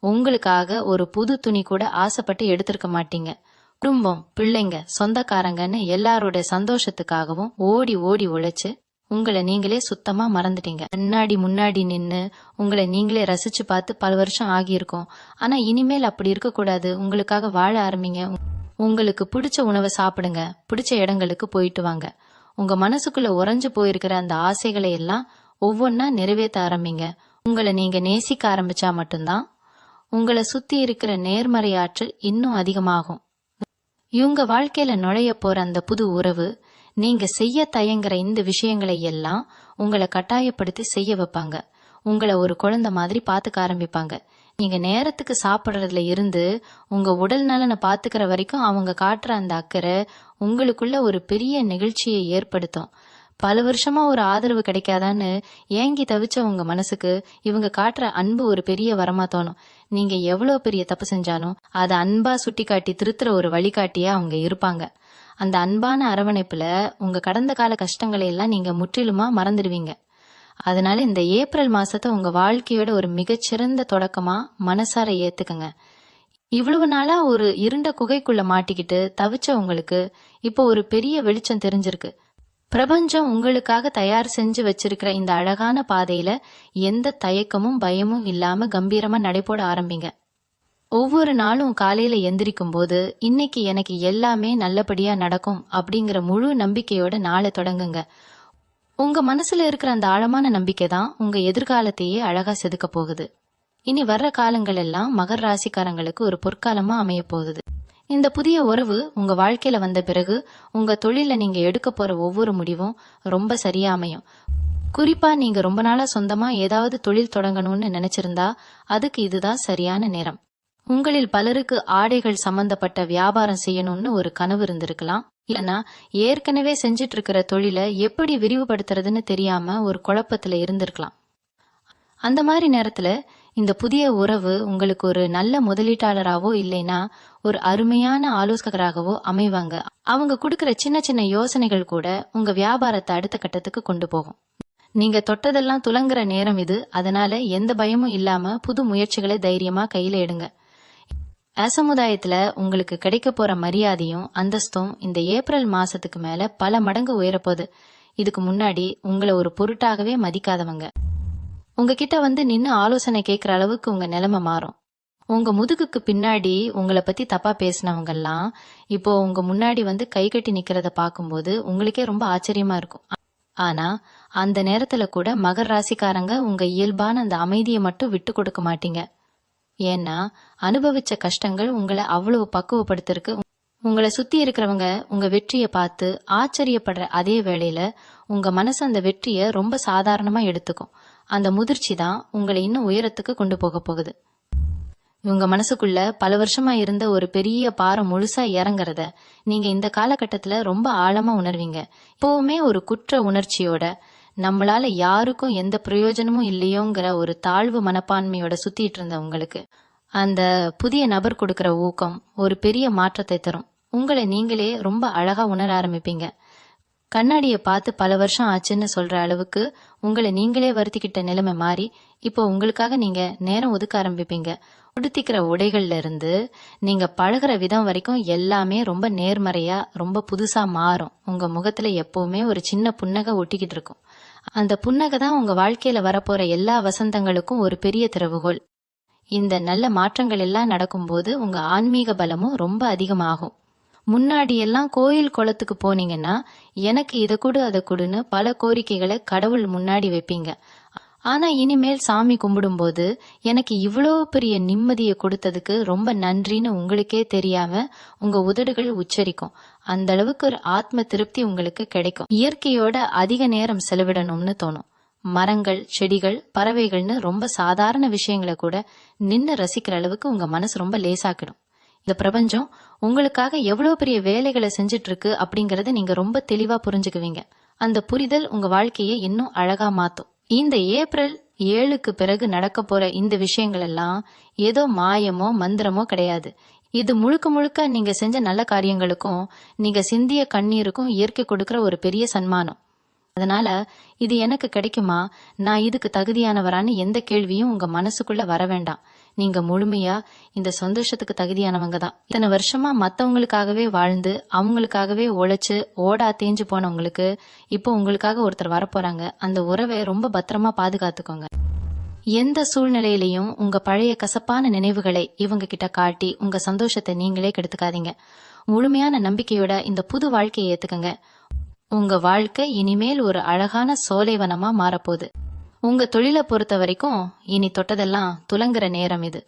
உங்களுக்காக ஒரு புது துணி கூட ஆசைப்பட்டு எடுத்திருக்க மாட்டீங்க. குடும்பம், பிள்ளைங்க, சொந்தக்காரங்கன்னு எல்லாரோட சந்தோஷத்துக்காகவும் ஓடி ஓடி உழைச்சு உங்களை நீங்களே சுத்தமா மறந்துட்டீங்க. முன்னாடி நின்னு உங்களை நீங்களே ரசிச்சு பார்த்து பல வருஷம் ஆகியிருக்கும். ஆனா இனிமேல் அப்படி இருக்கக்கூடாது. உங்களுக்காக வாழ ஆரம்பிங்க. உங்களுக்கு பிடிச்ச உணவை சாப்பிடுங்க. பிடிச்ச இடங்களுக்கு போயிட்டு வாங்க. உங்க மனசுக்குள்ள உறைஞ்சு போயிருக்கிற அந்த ஆசைகளை எல்லாம் ஒவ்வொன்னா நிறைவேற்ற ஆரம்பிங்க. உங்களை நீங்க நேசிக்க ஆரம்பிச்சா மட்டும்தான் உங்களை சுத்தி இருக்கிற நேர்மறை ஆற்றல் இன்னும் அதிகமாகும். இவங்க வாழ்க்கையில நுழைய போற அந்த புது உறவு நீங்க செய்ய தயங்குற இந்த விஷயங்களை எல்லாம் உங்களை கட்டாயப்படுத்தி செய்ய வைப்பாங்க. உங்களை ஒரு குழந்தை மாதிரி பாத்துக்க ஆரம்பிப்பாங்க. நீங்க நேரத்துக்கு சாப்பிடுறதுல இருந்து உங்க உடல் நலனை பாத்துக்கிற வரைக்கும் அவங்க காட்டுற அந்த அக்கறை உங்களுக்குள்ள ஒரு பெரிய நிகழ்ச்சியை ஏற்படுத்தும். பல வருஷமா ஒரு ஆதரவு கிடைக்காதான்னு ஏங்கி தவிச்ச உங்க மனசுக்கு இவங்க காட்டுற அன்பு ஒரு பெரிய வரமா தோணும். நீங்க எவ்வளவு பெரிய தப்பு செஞ்சாலும் அதை அன்பா சுட்டி காட்டி திருத்துற ஒரு வழிகாட்டியா அவங்க இருப்பாங்க. அந்த அன்பான அரவணைப்புல உங்க கடந்த கால கஷ்டங்களை எல்லாம் நீங்க முற்றிலுமா மறந்துடுவீங்க. அதனால இந்த ஏப்ரல் மாசத்தை உங்க வாழ்க்கையோட ஒரு மிகச்சிறந்த தொடக்கமா மனசார ஏத்துக்கங்க. இவ்வளவு நாளா ஒரு இருண்ட குகைக்குள்ள மாட்டிக்கிட்டு தவிச்ச உங்களுக்கு இப்போ ஒரு பெரிய வெளிச்சம் தெரிஞ்சிருக்கு. பிரபஞ்சம் உங்களுக்காக தயார் செஞ்சு வச்சிருக்கிற இந்த அழகான பாதையில எந்த தயக்கமும் பயமும் இல்லாம கம்பீரமா நடைபோட ஆரம்பிங்க. ஒவ்வொரு நாளும் காலையில எந்திரிக்கும் போது இன்னைக்கு எனக்கு எல்லாமே நல்லபடியா நடக்கும் அப்படிங்கிற முழு நம்பிக்கையோட நாளை தொடங்குங்க. உங்க மனசுல இருக்கிற அந்த ஆழமான நம்பிக்கை தான் உங்க எதிர்காலத்தையே அழகா செதுக்க போகுது. இனி வர்ற காலங்கள் எல்லாம் மகர ராசிக்காரங்களுக்கு ஒரு பொற்காலமா அமைய போகுது. இந்த புதிய உறவு உங்க வாழ்க்கையில வந்த பிறகு உங்க தொழில நீங்க எடுக்க போற ஒவ்வொரு முடிவும் ரொம்ப சரியா அமையும். குறிப்பா நீங்க ரொம்ப நாளா சொந்தமா ஏதாவது தொழில் தொடங்கணும்னு நினைச்சிருந்தா அதுக்கு இதுதான் சரியான நேரம். உங்களில் பலருக்கு ஆடைகள் சம்பந்தப்பட்ட வியாபாரம் செய்யணும்னு ஒரு கனவு இருந்திருக்கலாம். இல்லைன்னா ஏற்கனவே செஞ்சிட்டு இருக்கிற தொழிலை எப்படி விரிவுபடுத்துறதுன்னு தெரியாம ஒரு குழப்பத்துல இருந்திருக்கலாம். அந்த மாதிரி நேரத்துல இந்த புதிய உறவு உங்களுக்கு ஒரு நல்ல முதலீட்டாளராவோ இல்லைன்னா ஒரு அருமையான ஆலோசகராகவோ அமைவாங்க. அவங்க கொடுக்கிற சின்ன சின்ன யோசனைகள் கூட உங்க வியாபாரத்தை அடுத்த கட்டத்துக்கு கொண்டு போகும். நீங்க தொட்டதெல்லாம் துலங்குற நேரம் இது. அதனால எந்த பயமும் இல்லாம புது முயற்சிகளை தைரியமா கையில எடுங்க. அசமுதாயத்துல உங்களுக்கு கிடைக்க போற மரியாதையும் அந்தஸ்தும் இந்த ஏப்ரல் மாசத்துக்கு மேல பல மடங்கு உயரப்போகுது. இதுக்கு முன்னாடி உங்களை ஒரு பொருட்டாகவே மதிக்காதவங்க உங்ககிட்ட வந்து நின்னு ஆலோசனை கேட்கிற அளவுக்கு உங்க நிலைமை மாறும். உங்க முதுகுக்கு பின்னாடி உங்களை பத்தி தப்பா பேசினவங்கெல்லாம் இப்போ உங்க முன்னாடி வந்து கை கட்டி நிக்கிறத பார்க்கும்போது உங்களுக்கே ரொம்ப ஆச்சரியமா இருக்கும். ஆனா அந்த நேரத்துல கூட மகர ராசிக்காரங்க உங்க இயல்பான அந்த அமைதியை மட்டும் விட்டு கொடுக்க மாட்டீங்க. ஏன்னா அனுபவிச்ச கஷ்டங்கள் உங்களை அவ்வளவு பக்குவப்படுத்திருக்கு. உங்களை சுத்தி இருக்கிறவங்க உங்க வெற்றியை பார்த்து ஆச்சரியப்படுற அதே வேளையில உங்க மனசு அந்த வெற்றியை ரொம்ப சாதாரணமா எடுத்துக்கும். அந்த முதிர்ச்சி தான் உங்களை இன்னும் உயரத்துக்கு கொண்டு போக போகுது. உங்க மனசுக்குள்ள பல வருஷமா இருந்த ஒரு பெரிய பாரம் முழுசா இறங்குறத நீங்க இந்த காலகட்டத்துல ரொம்ப ஆழமா உணர்வீங்க. இப்பவுமே ஒரு குற்ற உணர்ச்சியோட நம்மளால யாருக்கும் எந்த பிரயோஜனமும் இல்லையோங்கிற ஒரு தாழ்வு மனப்பான்மையோட சுத்திட்டு இருந்த உங்களுக்கு அந்த புதிய நபர் கொடுக்கிற ஊக்கம் ஒரு பெரிய மாற்றத்தை தரும். உங்களை நீங்களே ரொம்ப அழகா உணர ஆரம்பிப்பீங்க. கண்ணாடியை பார்த்து பல வருஷம் ஆச்சுன்னு சொல்ற அளவுக்கு உங்களை நீங்களே வருத்திக்கிட்ட நிலைமை மாறி இப்போ உங்களுக்காக நீங்க நேரம் ஒதுக்க ஆரம்பிப்பீங்க. உடுத்திக்கிற உடைகள்ல இருந்து நீங்க பழகுற விதம் வரைக்கும் எல்லாமே ரொம்ப நேர்மறையா ரொம்ப புதுசா மாறும். உங்க முகத்துல எப்பவுமே ஒரு சின்ன புன்னகை ஒட்டிக்கிட்டு இருக்கும். அந்த புன்னகை தான் உங்க வாழ்க்கையில வரப்போற எல்லா வசந்தங்களுக்கும் ஒரு பெரிய திறவுகோல். இந்த நல்ல மாற்றங்கள் எல்லாம் நடக்கும்போது உங்க ஆன்மீக பலமும் ரொம்ப அதிகமாகும். முன்னாடி எல்லாம் கோயில் குளத்துக்கு போனீங்கன்னா எனக்கு இதை கொடு அதை கொடுன்னு பல கோரிக்கைகளை கடவுள் முன்னாடி வைப்பீங்க. ஆனா இனிமேல் சாமி கும்பிடும்போது எனக்கு இவ்வளோ பெரிய நிம்மதியை கொடுத்ததுக்கு ரொம்ப நன்றின்னு உங்களுக்கே தெரியாம உங்க உதடுகள் உச்சரிக்கும். அந்த அளவுக்கு ஒரு ஆத்ம திருப்தி உங்களுக்கு கிடைக்கும். இயற்கையோட அதிக நேரம் செலவிடணும்னு தோணும். மரங்கள், செடிகள், பறவைகள்னு ரொம்ப சாதாரண விஷயங்களை கூட நின்னு ரசிக்கிற அளவுக்கு உங்க மனசு ரொம்ப லேசாக்கிடும். இந்த பிரபஞ்சம் உங்களுக்காக எவ்வளவு பெரிய வேலைகளை செஞ்சிட்டு இருக்கு அப்படிங்கறத நீங்க ரொம்ப தெளிவா புரிஞ்சுக்குவீங்க. அந்த புரிதல் உங்க வாழ்க்கையை இன்னும் அழகா மாத்தும். இந்த ஏப்ரல் 7க்கு பிறகு நடக்க போற இந்த விஷயங்கள் எல்லாம் ஏதோ மாயமோ மந்திரமோ கிடையாது. இது முழுக்க முழுக்க நீங்க செஞ்ச நல்ல காரியங்களுக்கும் நீங்க சிந்திய கண்ணீருக்கும் இயற்கை கொடுக்கிற ஒரு பெரிய சன்மானம். அதனால இது எனக்கு கிடைக்குமா, நான் இதுக்கு தகுதியானவரான்னு எந்த கேள்வியும் உங்க மனசுக்குள்ள வர வேண்டாம். நீங்க முழுமையா இந்த சந்தோஷத்துக்கு தகுதியானவங்க தான். இத்தனை வருஷமா மத்தவங்களுக்காகவே வாழ்ந்து அவங்களுக்காகவே உழைச்சு ஓடா தேஞ்சு போனவங்களுக்கு இப்போ உங்களுக்காக ஒருத்தர் வரப்போறாங்க. அந்த உறவை ரொம்ப பத்திரமா பாதுகாத்துக்கோங்க. எந்த சூழ்நிலையிலையும் உங்க பழைய கசப்பான நினைவுகளை இவங்க கிட்ட காட்டி உங்க சந்தோஷத்தை நீங்களே கெடுத்துக்காதீங்க. முழுமையான நம்பிக்கையோட இந்த புது வாழ்க்கையை ஏத்துக்கங்க. உங்க வாழ்க்கை இனிமேல் ஒரு அழகான சோலைவனமா மாறப்போகுது. உங்க தொழிலை பொறுத்த வரைக்கும் இனி தொட்டதெல்லாம் துலங்குற நேரம் இது.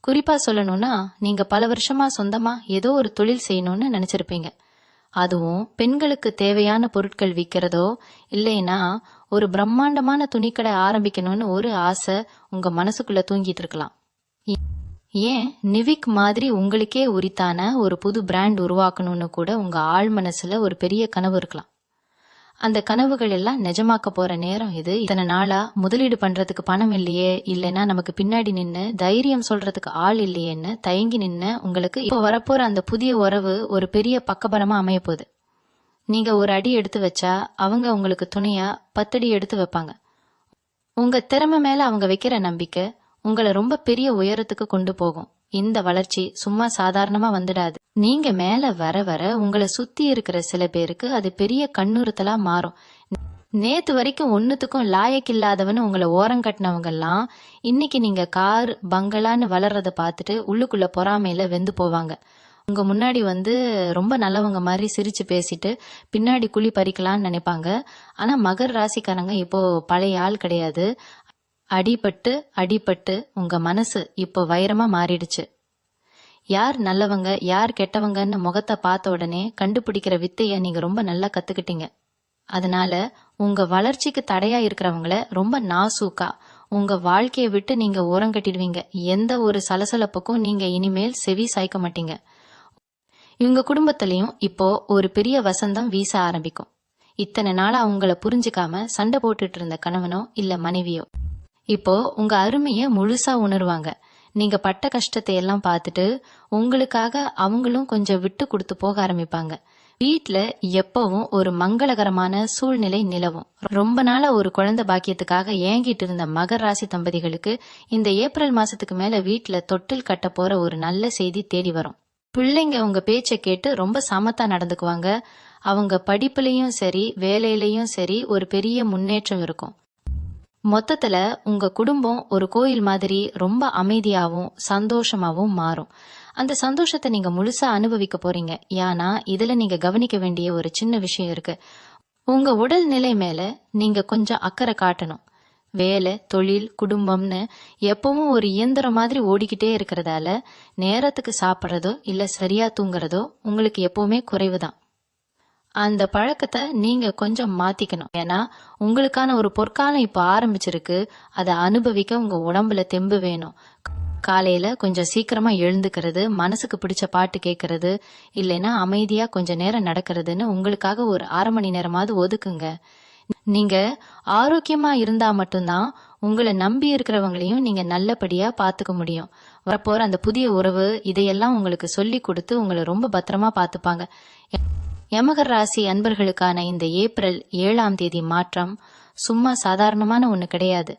குறிப்பா சொல்லணும்னா நீங்க பல வருஷமா சொந்தமா ஏதோ ஒரு தொழில் செய்யணும்னு நினைச்சிருப்பீங்க. அதுவும் பெண்களுக்கு தேவையான பொருட்கள் விற்கிறதோ இல்லைன்னா ஒரு பிரம்மாண்டமான துணிக்கடை ஆரம்பிக்கணும்னு ஒரு ஆசை உங்க மனசுக்குள்ள தூங்கிட்டு இருக்கலாம். ஏன் நிவிக் மாதிரி உங்களுக்கே உரித்தான ஒரு புது பிராண்ட் உருவாக்கணும்னு கூட உங்க ஆழ் மனசுல ஒரு பெரிய கனவு இருக்கலாம். அந்த கனவுகள் எல்லாம் நிஜமாக்க போற நேரம் இது. இத்தனை நாளா முதலீடு பண்றதுக்கு பணம் இல்லையே, இல்லைன்னா நமக்கு பின்னாடி நின்னு தைரியம் சொல்றதுக்கு ஆள் இல்லையேன்னு தயங்கி நின்னு உங்களுக்கு இப்போ வரப்போற அந்த புதிய உறவு ஒரு பெரிய பக்கபலமா அமைய போகுது. நீங்க ஒரு அடி எடுத்து வச்சா அவங்க உங்களுக்கு துணையா 10 அடி எடுத்து வைப்பாங்க. உங்க திறமை மேல அவங்க வைக்கிற நம்பிக்கை உங்களை ரொம்ப பெரிய உயரத்துக்கு கொண்டு போகும். இந்த வளர்ச்சி சும்மா சாதாரணமா வந்துடாது. நீங்க மேல வர வர உங்களை சுத்தி இருக்கிற சில பேருக்கு அது பெரிய கண்ணுறுத்தலா மாறும். நேத்து வரைக்கும் ஒன்னுத்துக்கும் லாயக்கில்லாதவன்னு உங்களை ஓரம் கட்டினவங்க எல்லாம் இன்னைக்கு நீங்க கார் பங்களான்னு வளர்றத பார்த்துட்டு உள்ளுக்குள்ள பொறாமையில வெந்து போவாங்க. உங்க முன்னாடி வந்து ரொம்ப நல்லவங்க மாதிரி சிரிச்சு பேசிட்டு பின்னாடி குழி பறிக்கலான்னு நினைப்பாங்க. ஆனா மகர ராசிக்காரங்க இப்போ பழைய ஆள் கிடையாது. அடிபட்டு அடிபட்டு உங்க மனசு இப்போ வைரமா மாறிடுச்சு. யார் நல்லவங்க யார் கெட்டவங்கன்னு முகத்தை பார்த்த உடனே கண்டுபிடிக்கிற வித்தைய நீங்க ரொம்ப நல்லா கத்துக்கிட்டீங்க. அதனால உங்க வளர்ச்சிக்கு தடையா இருக்கிறவங்கள ரொம்ப நாசூக்கா உங்க வாழ்க்கையை விட்டு நீங்க ஓரங்கட்டிடுவீங்க. எந்த ஒரு சலசலப்புக்கும் நீங்க இனிமேல் செவி சாய்க்க மாட்டீங்க. இவங்க குடும்பத்திலையும் இப்போ ஒரு பெரிய வசந்தம் வீச ஆரம்பிக்கும். இத்தனை நாளா அவங்கள புரிஞ்சுக்காம சண்டை போட்டுட்டு இருந்த கணவனோ இல்ல மனைவியோ இப்போ உங்க அருமைய முழுசா உணர்வாங்க. நீங்க பட்ட கஷ்டத்தை எல்லாம் பார்த்துட்டு உங்களுக்காக அவங்களும் கொஞ்சம் விட்டு கொடுத்து போக ஆரம்பிப்பாங்க. வீட்ல எப்பவும் ஒரு மங்களகரமான சூழ்நிலை நிலவும். ரொம்ப நாளா ஒரு குழந்தை பாக்கியத்துக்காக ஏங்கிட்டு இருந்த மகர ராசி தம்பதிகளுக்கு இந்த ஏப்ரல் மாசத்துக்கு மேல வீட்ல தொட்டில் கட்ட போற ஒரு நல்ல செய்தி தேடி வரும். பிள்ளைங்க உங்க பேச்சை கேட்டு ரொம்ப சமத்தா நடந்துக்குவாங்க. அவங்க படிப்புலயும் சரி வேலையிலயும் சரி ஒரு பெரிய முன்னேற்றம் இருக்கும். மொத்தத்துல உங்க குடும்பம் ஒரு கோயில் மாதிரி ரொம்ப அமைதியாவும் சந்தோஷமாவும் மாறும். அந்த சந்தோஷத்தை நீங்க முழுசா அனுபவிக்க போறீங்க. ஏன்னா இதுல நீங்க கவனிக்க வேண்டிய ஒரு சின்ன விஷயம் இருக்கு. உங்க உடல் நிலை மேல நீங்க கொஞ்சம் அக்கறை காட்டணும். வேலை, தொழில், குடும்பம்னு எப்பவும் ஒரு இயந்திரம் மாதிரி ஓடிக்கிட்டே இருக்கிறதால நேரத்துக்கு சாப்பிட்றதோ இல்ல சரியா தூங்குறதோ உங்களுக்கு எப்பவுமே குறைவுதான். அந்த பழக்கத்தை நீங்க கொஞ்சம் மாத்திக்கணும். ஏன்னா உங்களுக்கான ஒரு பொற்காலம் இப்ப ஆரம்பிச்சிருக்கு. அதை அனுபவிக்க உங்க உடம்புல தெம்பு வேணும். காலையில கொஞ்சம் சீக்கிரமா எழுந்துக்கிறது, மனசுக்கு பிடிச்ச பாட்டு கேட்கறது, இல்லைன்னா அமைதியா கொஞ்ச நேரம் நடக்கிறதுன்னு உங்களுக்காக ஒரு 1/2 மணி நேரமாவது ஒதுக்குங்க. நீங்க ஆரோக்கியமா இருந்தா மட்டும்தான் உங்களை நம்பி இருக்கிறவங்களையும் நீங்க நல்லபடியா பாத்துக்க முடியும். வரப்போற அந்த புதிய உறவு இதையெல்லாம் உங்களுக்கு சொல்லி கொடுத்து உங்களை ரொம்ப பத்திரமா பாத்துப்பாங்க. யமகர் ராசி அன்பர்களுக்கான இந்த ஏப்ரல் 7ஆம் தேதி மாற்றம் சும்மா சாதாரணமான ஒண்ணு கிடையாது.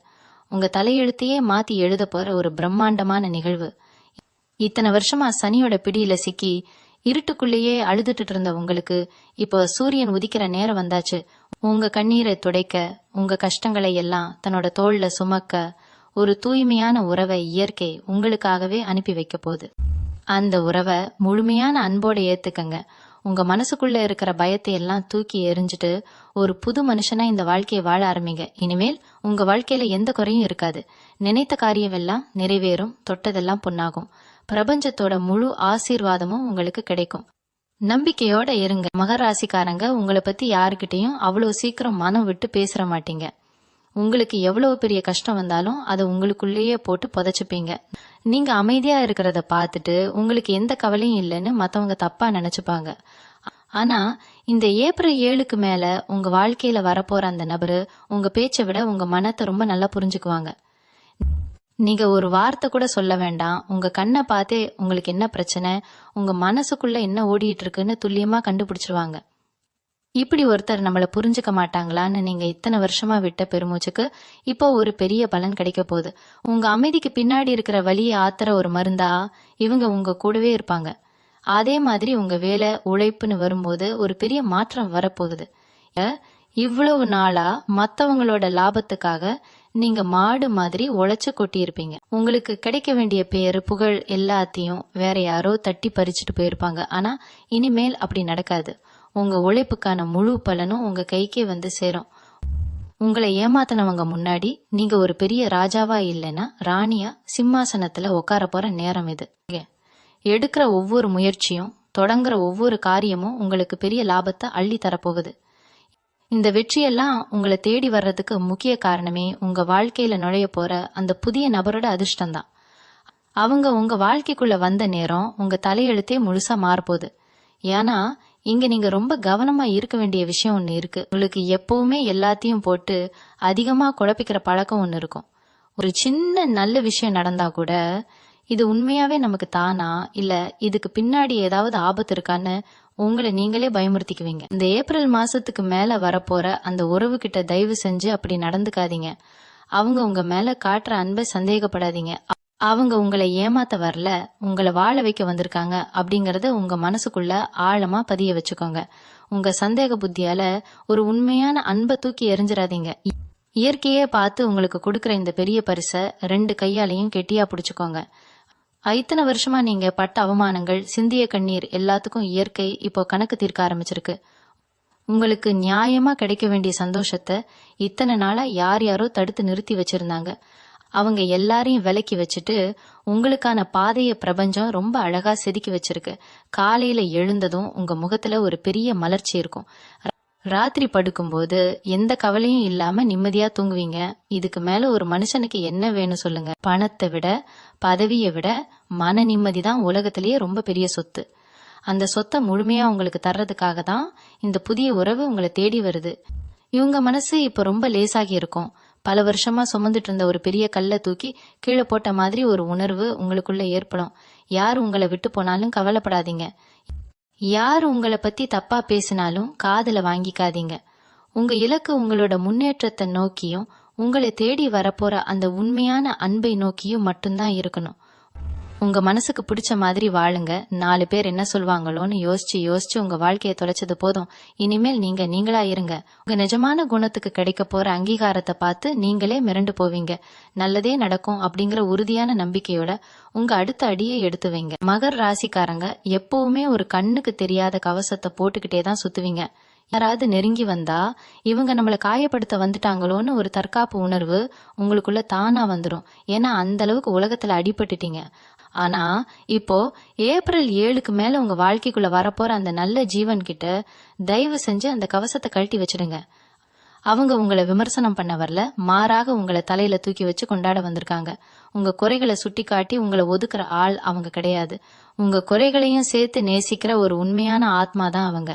உங்க தலையெழுத்தையே மாத்தி எழுத போற ஒரு பிரம்மாண்டமான நிகழ்வு. இத்தனை வருஷமா சனியோட பிடியில சிக்கி இருட்டுக்குள்ளேயே அழுதுட்டு இருந்த உங்களுக்கு இப்போ சூரியன் உதிக்கிற நேரம் வந்தாச்சு. உங்க கண்ணீரை துடைக்க, உங்க கஷ்டங்களை எல்லாம் தன்னோட தோள்ல சுமக்க ஒரு தூய்மையான உறவை இயற்கை உங்களுக்காகவே அனுப்பி வைக்க போகுது. அந்த உறவை முழுமையான அன்போட ஏத்துக்கங்க. உங்க மனசுக்குள்ள இருக்கிற பயத்தை எல்லாம் தூக்கி எறிஞ்சிட்டு ஒரு புது மனுஷனா இந்த வாழ்க்கையை வாழ ஆரம்பிங்க. இனிமேல் உங்க வாழ்க்கையில எந்த குறையும் இருக்காது. நினைத்த காரியம் எல்லாம் நிறைவேறும். தொட்டதெல்லாம் பொன்னாகும். பிரபஞ்சத்தோட முழு ஆசீர்வாதமும் உங்களுக்கு கிடைக்கும். நம்பிக்கையோட இருங்க. மகராசிக்காரங்க உங்களை பத்தி யாருக்கிட்டையும் அவ்வளவு சீக்கிரம் மனம் விட்டு பேசுற மாட்டீங்க. உங்களுக்கு எவ்வளவு பெரிய கஷ்டம் வந்தாலும் அதை உங்களுக்குள்ளேயே போட்டு புதைச்சுப்பீங்க. நீங்க அமைதியா இருக்கிறத பார்த்துட்டு உங்களுக்கு எந்த கவலையும் இல்லைன்னு மத்தவங்க தப்பா நினைச்சுப்பாங்க. ஆனா இந்த ஏப்ரல் 7க்கு மேல உங்க வாழ்க்கையில வரப்போற அந்த நபரு உங்க பேச்சை விட உங்க மனத்தை ரொம்ப நல்லா புரிஞ்சுக்குவாங்க. நீங்க ஒரு வார்த்தை கூட சொல்ல வேண்டாம். உங்க கண்ணை பார்த்தே உங்களுக்கு என்ன பிரச்சனை, உங்க மனசுக்குள்ள என்ன ஓடிட்டு இருக்குன்னு துல்லியமா கண்டுபிடிச்சிருவாங்க. இப்படி ஒருத்தர் நம்மள புரிஞ்சுக்க மாட்டாங்களான்னு நீங்க இத்தனை வருஷமா விட்ட பெருமூச்சுக்கு இப்போ ஒரு பெரிய பலன் கிடைக்க போகுது. உங்க அமைதிக்கு பின்னாடி இருக்கிற வலியை ஆத்துற ஒரு மருந்தா இவங்க உங்க கூடவே இருப்பாங்க. அதே மாதிரி உங்க வேலை உழைப்புன்னு வரும்போது ஒரு பெரிய மாற்றம் வரப்போகுது. இவ்வளவு நாளா மத்தவங்களோட லாபத்துக்காக நீங்க மாடு மாதிரி உழைச்சு கொட்டி இருப்பீங்க. உங்களுக்கு கிடைக்க வேண்டிய பேரு புகழ் எல்லாத்தையும் வேற யாரோ தட்டி பறிச்சுட்டு போயிருப்பாங்க. ஆனா இனிமேல் அப்படி நடக்காது. உங்க உழைப்புக்கான முழு பலனும் உங்க கைக்கே வந்து சேரும். உங்களை ஏமாத்தினவங்க முன்னாடி நீங்க ஒரு பெரிய ராஜாவா இல்லைன்னா ராணியா சிம்மாசனத்துல உட்கார போற நேரம் இது. எடுக்கிற ஒவ்வொரு முயற்சியும் தொடங்குற ஒவ்வொரு காரியமும் உங்களுக்கு பெரிய லாபத்தை அள்ளி தரப்போகுது. இந்த வெற்றியெல்லாம் உங்களை தேடி வர்றதுக்கு முக்கிய காரணமே உங்க வாழ்க்கையில நுழைய போற அந்த புதிய நபரோட அதிர்ஷ்டம்தான். அவங்க உங்க வாழ்க்கைக்குள்ள வந்த நேரம் உங்க தலையெழுத்தே முழுசா மாறப்போகுது. ஏன்னா இங்க நீங்க ரொம்ப கவனமா இருக்க வேண்டிய விஷயம் ஒண்ணு இருக்கு. உங்களுக்கு எப்பவுமே எல்லாத்தையும் போட்டு அதிகமா குழப்பிக்கிற பழக்கம் ஒண்ணு இருக்கும். ஒரு சின்ன நல்ல விஷயம் நடந்தா கூட இது உண்மையாவே நமக்கு தானா இல்ல இதுக்கு பின்னாடி ஏதாவது ஆபத்து இருக்கான்னு உங்களை நீங்களே பயமுறுத்திக்குவீங்க. இந்த ஏப்ரல் மாசத்துக்கு மேல வரப்போற அந்த உறவு கிட்ட தயவு செஞ்சு அப்படி நடந்துக்காதீங்க. அவங்க உங்க மேல காட்டுற அன்பை சந்தேகப்படாதீங்க. அவங்க உங்களை ஏமாத்த வரல, உங்களை வாழ வைக்க வந்திருக்காங்க அப்படிங்கறத உங்க மனசுக்குள்ள ஆழமா பதிய வச்சுக்கோங்க. உங்க சந்தேக புத்தியால ஒரு உண்மையான அன்பை தூக்கி எறிஞ்சிடாதீங்க. இயற்கையே பார்த்து உங்களுக்கு கொடுக்கற இந்த பெரிய பரிசை 2 கையாலையும் கெட்டியா பிடிச்சுக்கோங்க. இத்தனை வருஷமா நீங்க பட்ட அவமானங்கள் சிந்திய கண்ணீர் எல்லாத்துக்கும் இயற்கை இப்போ கணக்கு தீர்க்க ஆரம்பிச்சிருக்கு. உங்களுக்கு நியாயமா கிடைக்க வேண்டிய சந்தோஷத்தை இத்தனை நாளா யாரோ தடுத்து நிறுத்தி வச்சிருந்தாங்க. அவங்க எல்லாரையும் விலக்கி வச்சுட்டு உங்களுக்கான பாதைய பிரபஞ்சம் ரொம்ப அழகா செதுக்கி வச்சிருக்கு. காலையில எழுந்ததும் உங்க முகத்துல ஒரு பெரிய மலர்ச்சி இருக்கும். ராத்திரி படுக்கும்போது எந்த கவலையும் இல்லாம நிம்மதியா தூங்குவீங்க. இதுக்கு மேல ஒரு மனுஷனுக்கு என்ன வேணும் சொல்லுங்க? பணத்தை விட பதவியை விட மன நிம்மதி தான் உலகத்திலேயே ரொம்ப பெரிய சொத்து. அந்த சொத்தை முழுமையா உங்களுக்கு தர்றதுக்காக தான் இந்த புதிய உறவு உங்களை தேடி வருது. இவங்க மனசு இப்ப ரொம்ப லேசாகி இருக்கும். பல வருஷமா சுமந்துட்டு இருந்த ஒரு பெரிய கல்லை தூக்கி கீழே போட்ட மாதிரி ஒரு உணர்வு உங்களுக்குள்ள ஏற்படும். யார் உங்களை விட்டு போனாலும் கவலைப்படாதீங்க. யார் உங்களை பத்தி தப்பா பேசினாலும் காதுல வாங்கிக்காதீங்க. உங்க இலக்கு உங்களோட முன்னேற்றத்தை நோக்கியும் உங்களை தேடி வரப்போற அந்த உண்மையான அன்பை நோக்கியும் மட்டும்தான் இருக்கணும். உங்க மனசுக்கு பிடிச்ச மாதிரி வாழுங்க. 4 பேர் என்ன சொல்வாங்களோன்னு யோசிச்சு யோசிச்சு உங்க வாழ்க்கையை தொலைச்சது போதும். இனிமேல் நீங்க நீங்களா இருங்க. உங்க நிஜமான குணத்துக்கு கிடைக்க போற அங்கீகாரத்தை பார்த்து நீங்களே மிரண்டு போவீங்க. நல்லதே நடக்கும் அப்படிங்கிற உறுதியான நம்பிக்கையோட உங்க அடுத்த அடியை எடுத்து வைங்க. மகர் ராசிக்காரங்க எப்பவுமே ஒரு கண்ணுக்கு தெரியாத கவசத்தை போட்டுக்கிட்டே தான் சுத்துவீங்க. யாராவது நெருங்கி வந்தா இவங்க நம்மளை காயப்படுத்த வந்துட்டாங்களோன்னு ஒரு தற்காப்பு உணர்வு உங்களுக்குள்ள தானா வந்துடும். ஏன்னா அந்த அளவுக்கு உலகத்துல அடிபட்டுட்டீங்க. ஆனா இப்போ ஏப்ரல் 7க்கு மேல உங்க வாழ்க்கைக்குள்ள வரப்போற அந்த நல்ல ஜீவன் கிட்ட தயவு செஞ்சு அந்த கவசத்தை கழட்டி வச்சிடுங்க. அவங்க உங்களை விமர்சனம் பண்ண வரல, மாறாக உங்களை தலையில தூக்கி வச்சு கொண்டாட வந்திருக்காங்க. உங்க குறைகளை சுட்டி காட்டி உங்களை ஒதுக்குற ஆள் அவங்க கிடையாது. உங்க குறைகளையும் சேர்த்து நேசிக்கிற ஒரு உண்மையான ஆத்மா தான் அவங்க.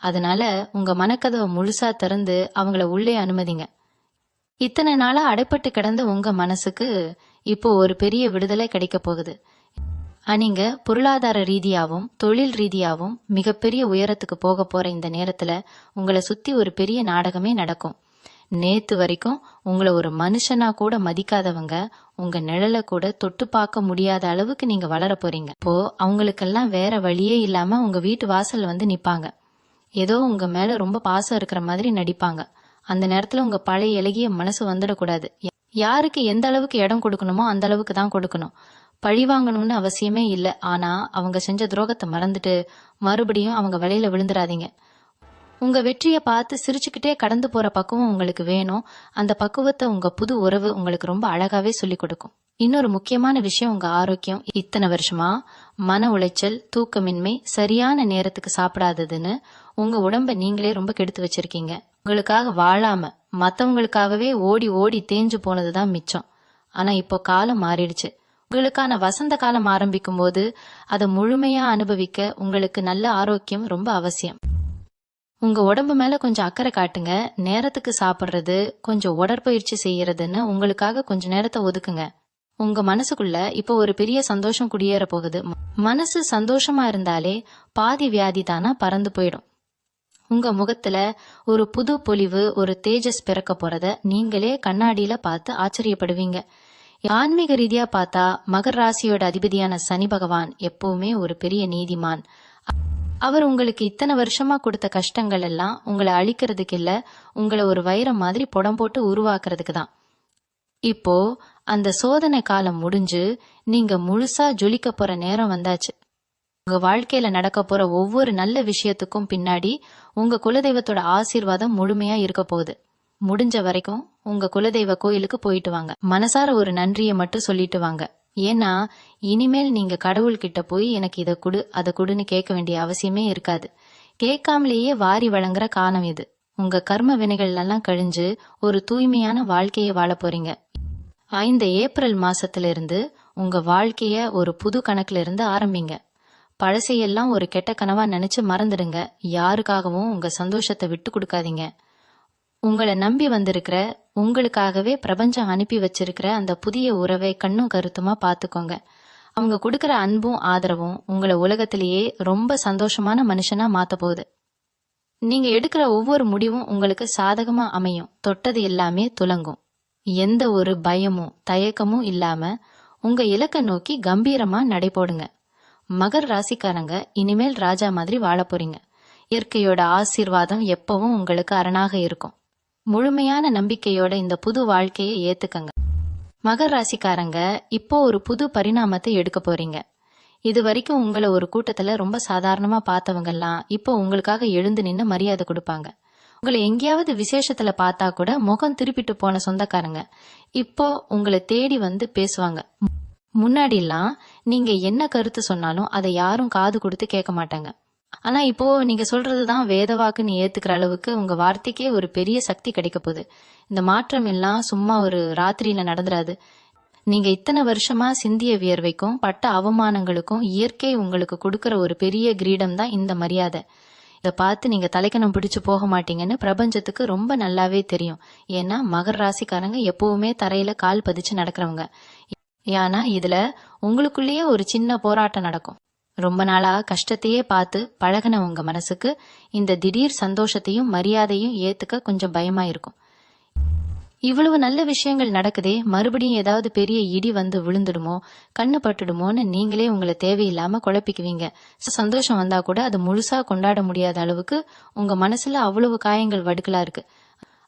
அதனால உங்க மனக்கதவை முழுசா திறந்து அவங்கள உள்ளே அனுமதிங்க. இத்தனை நாளா அடைப்பட்டு கிடந்த உங்க மனசுக்கு இப்போ ஒரு பெரிய விடுதலை கிடைக்க போகுது. நீங்க பொருளாதார ரீதியாவும் தொழில் ரீதியாவும் மிகப்பெரிய உயரத்துக்கு போக போற இந்த நேரத்துல உங்களை சுத்தி ஒரு பெரிய நாடகமே நடக்கும். நேத்து வரைக்கும் உங்களை ஒரு மனுஷனா கூட மதிக்காதவங்க உங்க நிழலை கூட தொட்டு பார்க்க முடியாத அளவுக்கு நீங்க வளர போறீங்க. இப்போ அவங்களுக்கெல்லாம் வேற வழியே இல்லாம உங்க வீட்டு வாசல் வந்து நிப்பாங்க. ஏதோ உங்க மேல ரொம்ப பாசம் இருக்கிற மாதிரி நடிப்பாங்க. அந்த நேரத்துல உங்க பழைய இலகிய மனசு வந்துடக்கூடாது. யாருக்கு எந்த அளவுக்கு இடம் கொடுக்கணுமோ அந்த அளவுக்கு தான் கொடுக்கணும். பழி வாங்கணும்னு அவசியமே இல்லை. ஆனா அவங்க செஞ்ச துரோகத்தை மறந்துட்டு மறுபடியும் அவங்க வலையில விழுந்துடாதீங்க. உங்க வெற்றியை பார்த்து சிரிச்சுக்கிட்டே கடந்து போற பக்குவம் உங்களுக்கு வேணும். அந்த பக்குவத்தை உங்க புது உறவு உங்களுக்கு ரொம்ப அழகாவே சொல்லி கொடுக்கும். இன்னொரு முக்கியமான விஷயம் உங்க ஆரோக்கியம். இத்தனை வருஷமா மன உளைச்சல், தூக்கமின்மை, சரியான நேரத்துக்கு சாப்பிடாததுன்னு உங்க உடம்ப நீங்களே ரொம்ப கெடுத்து வச்சிருக்கீங்க. உங்களுக்காக வாழாம மத்தவங்களுக்காகவே ஓடி ஓடி தேஞ்சு போனதுதான் மிச்சம். ஆனா இப்போ காலம் மாறிடுச்சு. உங்களுக்கான வசந்த காலம் ஆரம்பிக்கும் போது அதை முழுமையா அனுபவிக்க உங்களுக்கு நல்ல ஆரோக்கியம் ரொம்ப அவசியம். உங்க உடம்பு மேல கொஞ்சம் அக்கறை காட்டுங்க. நேரத்துக்கு சாப்பிடுறது, கொஞ்சம் உடற்பயிற்சி செய்யறதுன்னு உங்களுக்காக கொஞ்ச நேரத்தை ஒதுக்குங்க. உங்க மனசுக்குள்ள இப்போ ஒரு பெரிய சந்தோஷம் குடியேற போகுது. மனசு சந்தோஷமா இருந்தாலே பாதி வியாதி தானா பறந்து போயிடும். உங்க முகத்துல ஒரு புது பொலிவு, ஒரு தேஜஸ் பிறக்க போறத நீங்களே கண்ணாடியில பார்த்து ஆச்சரியப்படுவீங்க. ஆன்மீக ரீதியா பார்த்தா மகர் ராசியோட அதிபதியான சனி பகவான் எப்பவுமே ஒரு பெரிய நீதிமான். அவர் உங்களுக்கு இத்தனை வருஷமா கொடுத்த கஷ்டங்கள் எல்லாம் உங்களை அழிக்கிறதுக்கு இல்ல, உங்களை ஒரு வைரம் மாதிரி புடம் போட்டு உருவாக்குறதுக்கு தான். இப்போ அந்த சோதனை காலம் முடிஞ்சு நீங்க முழுசா ஜொலிக்க போற நேரம் வந்தாச்சு. உங்க வாழ்க்கையில நடக்க போற ஒவ்வொரு நல்ல விஷயத்துக்கும் பின்னாடி உங்க குலதெய்வத்தோட ஆசீர்வாதம் முழுமையா இருக்க போகுது. முடிஞ்ச வரைக்கும் உங்க குலதெய்வ கோயிலுக்கு போயிட்டு வாங்க. மனசார ஒரு நன்றியை மட்டும் சொல்லிட்டு வாங்க. ஏன்னா இனிமேல் நீங்க கடவுள்கிட்ட போய் எனக்கு இதை கொடு அதை கொடுன்னு கேட்க வேண்டிய அவசியமே இருக்காது. கேட்காமலேயே வாரி வழங்குற காலம் இது. உங்க கர்ம வினைகள் எல்லாம் கழிஞ்சு ஒரு தூய்மையான வாழ்க்கையை வாழ போறீங்க. இந்த ஏப்ரல் மாசத்துல இருந்து உங்க வாழ்க்கைய ஒரு புது கணக்குல இருந்து ஆரம்பிங்க. பழசையெல்லாம் ஒரு கெட்ட கனவா நினைச்சு மறந்துடுங்க. யாருக்காகவும் உங்க சந்தோஷத்தை விட்டு கொடுக்காதீங்க. உங்களை நம்பி வந்திருக்கிற, உங்களுக்காகவே பிரபஞ்சம் அனுப்பி வச்சிருக்கிற அந்த புதிய உறவை கண்ணும் கருத்துமா பாத்துக்கோங்க. அவங்க கொடுக்கற அன்பும் ஆதரவும் உங்களை உலகத்திலேயே ரொம்ப சந்தோஷமான மனுஷனா மாத்த போகுது. நீங்க எடுக்கிற ஒவ்வொரு முடிவும் உங்களுக்கு சாதகமா அமையும். தொட்டது எல்லாமே துலங்கும். எந்த ஒரு பயமும் தயக்கமும் இல்லாம உங்க இலக்கை நோக்கி கம்பீரமா நடைபோடுங்க. மகர் ராசிக்காரங்க இனிமேல் ராஜா மாதிரி வாழ போறீங்க. இயற்கையோட ஆசீர்வாதம் எப்பவும் உங்களுக்கு அரணாக இருக்கும். முழுமையான நம்பிக்கையோட இந்த புது வாழ்க்கையை ஏத்துக்கங்க. மகர் ராசிக்காரங்க இப்போ ஒரு புது பரிணாமத்தை எடுக்க போறீங்க. இது வரைக்கும் உங்களை ஒரு கூட்டத்துல ரொம்ப சாதாரணமா பார்த்தவங்கெல்லாம் இப்போ உங்களுக்காக எழுந்து நின்று மரியாதை கொடுப்பாங்க. உங்களை எங்கேயாவது விசேஷத்துல பார்த்தா கூட முகம் திருப்பிட்டு போன சொந்தக்காரங்க இப்போ உங்களை தேடி வந்து பேசுவாங்க. முன்னாடிலாம் நீங்க என்ன கருத்து சொன்னாலும் அதை யாரும் காது கொடுத்து கேட்க மாட்டாங்க. ஆனா இப்போ நீங்க சொல்றதுதான் வேதவாக்குன்னு ஏத்துக்கிற அளவுக்கு உங்க வார்த்தைக்கே ஒரு பெரிய சக்தி கிடைக்க போகுது. இந்த மாற்றம் எல்லாம் சும்மா ஒரு ராத்திரியில நடந்துராது. நீங்க இத்தனை வருஷமா சிந்திய வியர்வைக்கும் பட்ட அவமானங்களுக்கும் இயற்கை உங்களுக்கு கொடுக்கற ஒரு பெரிய கிரீடம் தான் இந்த மரியாதை. இதை பார்த்து நீங்க தலைக்கணம் பிடிச்சு போக மாட்டீங்கன்னு பிரபஞ்சத்துக்கு ரொம்ப நல்லாவே தெரியும். ஏன்னா மகர ராசிக்காரங்க எப்பவுமே தரையில கால் பதிச்சு நடக்கிறவங்க. ஏன்னா இதுல உங்களுக்குள்ளேயே ஒரு சின்ன போராட்டம் நடக்கும். ரொம்ப நாளா கஷ்டத்தையே பார்த்து பழகின உங்க மனசுக்கு இந்த திடீர் சந்தோஷத்தையும் மரியாதையும் ஏத்துக்க கொஞ்சம் பயமா இருக்கும். இவ்வளவு நல்ல விஷயங்கள் நடக்குதே, மறுபடியும் ஏதாவது பெரிய இடி வந்து விழுந்துடுமோ, கண்ணு பட்டுடுமோன்னு நீங்களே உங்களை தேவையில்லாம குழப்பிக்குவீங்க. சந்தோஷம் வந்தா கூட அது முழுசா கொண்டாட முடியாத அளவுக்கு உங்க மனசுல அவ்வளவு காயங்கள் வடுக்கலா இருக்கு.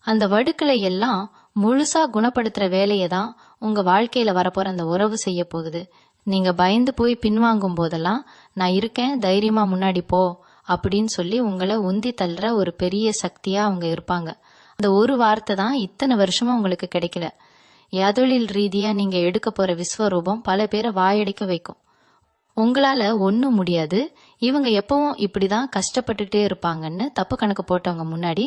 அந்த வடுக்களை எல்லாம் முழுசா குணப்படுத்துற வேலையை தான் உங்க வாழ்க்கையில வரப்போற அந்த உறவு செய்ய போகுது. நீங்க பயந்து போய் பின்வாங்கும் போதெல்லாம் நான் இருக்கேன், தைரியமா முன்னாடி போ அப்படின்னு சொல்லி உங்களை உந்தி தள்ளுற ஒரு பெரிய சக்தியா அவங்க இருப்பாங்க. அந்த ஒரு வார்த்தை தான் இத்தனை வருஷமா உங்களுக்கு கிடைக்கல. யாதொழில் ரீதியா நீங்க எடுக்க போற விஸ்வரூபம் பல பேரை வாயடிக்க வைக்கும். உங்களால ஒன்னும் முடியாது, இவங்க எப்பவும் இப்படிதான் கஷ்டப்பட்டுட்டே இருப்பாங்கன்னு தப்பு கணக்கு போட்டவங்க முன்னாடி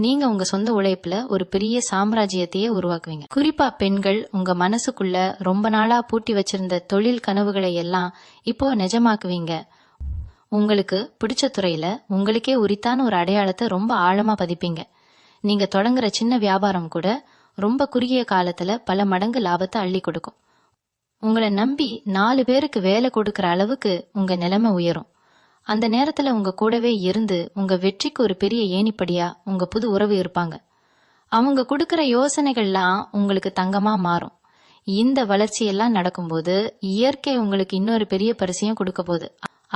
நீங்க உங்க சொந்த உழைப்புல ஒரு பெரிய சாம்ராஜ்யத்தையே உருவாக்குவீங்க. குறிப்பா பெண்கள் உங்க மனசுக்குள்ள ரொம்ப நாளா பூட்டி வச்சிருந்த தொழில் கனவுகளை எல்லாம் இப்போ நிஜமாக்குவீங்க. உங்களுக்கு பிடிச்ச துறையில உங்களுக்கே உரித்தான ஒரு அடையாளத்தை ரொம்ப ஆழமா பதிப்பீங்க. நீங்க தொடங்குற சின்ன வியாபாரம் கூட ரொம்ப குறுகிய காலத்துல பல மடங்கு லாபத்தை அள்ளி கொடுக்கும். உங்களை நம்பி 4 பேருக்கு வேலை கொடுக்கற அளவுக்கு உங்க நிலைமை உயரும். அந்த நேரத்துல உங்க கூடவே இருந்து உங்க வெற்றிக்கு ஒரு பெரிய ஏணிப்படியா உங்க புது உறவு இருப்பாங்க. அவங்க கொடுக்கற யோசனைகள்லாம் உங்களுக்கு தங்கமா மாறும். இந்த வளர்ச்சியெல்லாம் நடக்கும்போது இயற்கை உங்களுக்கு இன்னொரு பெரிய பரிசையும் கொடுக்க போகுது.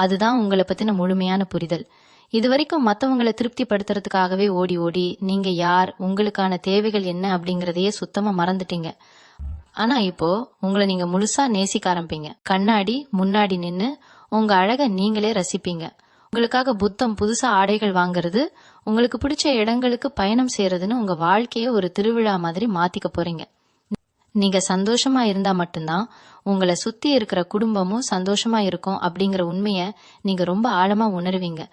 அதுதான் உங்களை பத்தின முழுமையான புரிதல். இது வரைக்கும் மற்றவங்களை திருப்தி படுத்துறதுக்காகவே ஓடி ஓடி நீங்க யார், உங்களுக்கான தேவைகள் என்ன அப்படிங்கறதையே சுத்தமா மறந்துட்டீங்க. ஆனா இப்போ உங்களை நீங்க முழுசா நேசிக்க ஆரம்பிப்பீங்க. கண்ணாடி முன்னாடி நின்னு உங்க அழக நீங்களே ரசிப்பீங்க. உங்களுக்காக புத்தம் புதுசா ஆடைகள் வாங்குறது, உங்களுக்கு பிடிச்ச இடங்களுக்கு பயணம் செய்யறதுன்னு உங்க வாழ்க்கைய ஒரு திருவிழா மாதிரி மாத்திக்க போறீங்க. நீங்க சந்தோஷமா இருந்தா மட்டும்தான் உங்களை சுத்தி இருக்கிற குடும்பமும் சந்தோஷமா இருக்கும் அப்படிங்கிற உண்மைய நீங்க ரொம்ப ஆழமா உணர்வீங்க.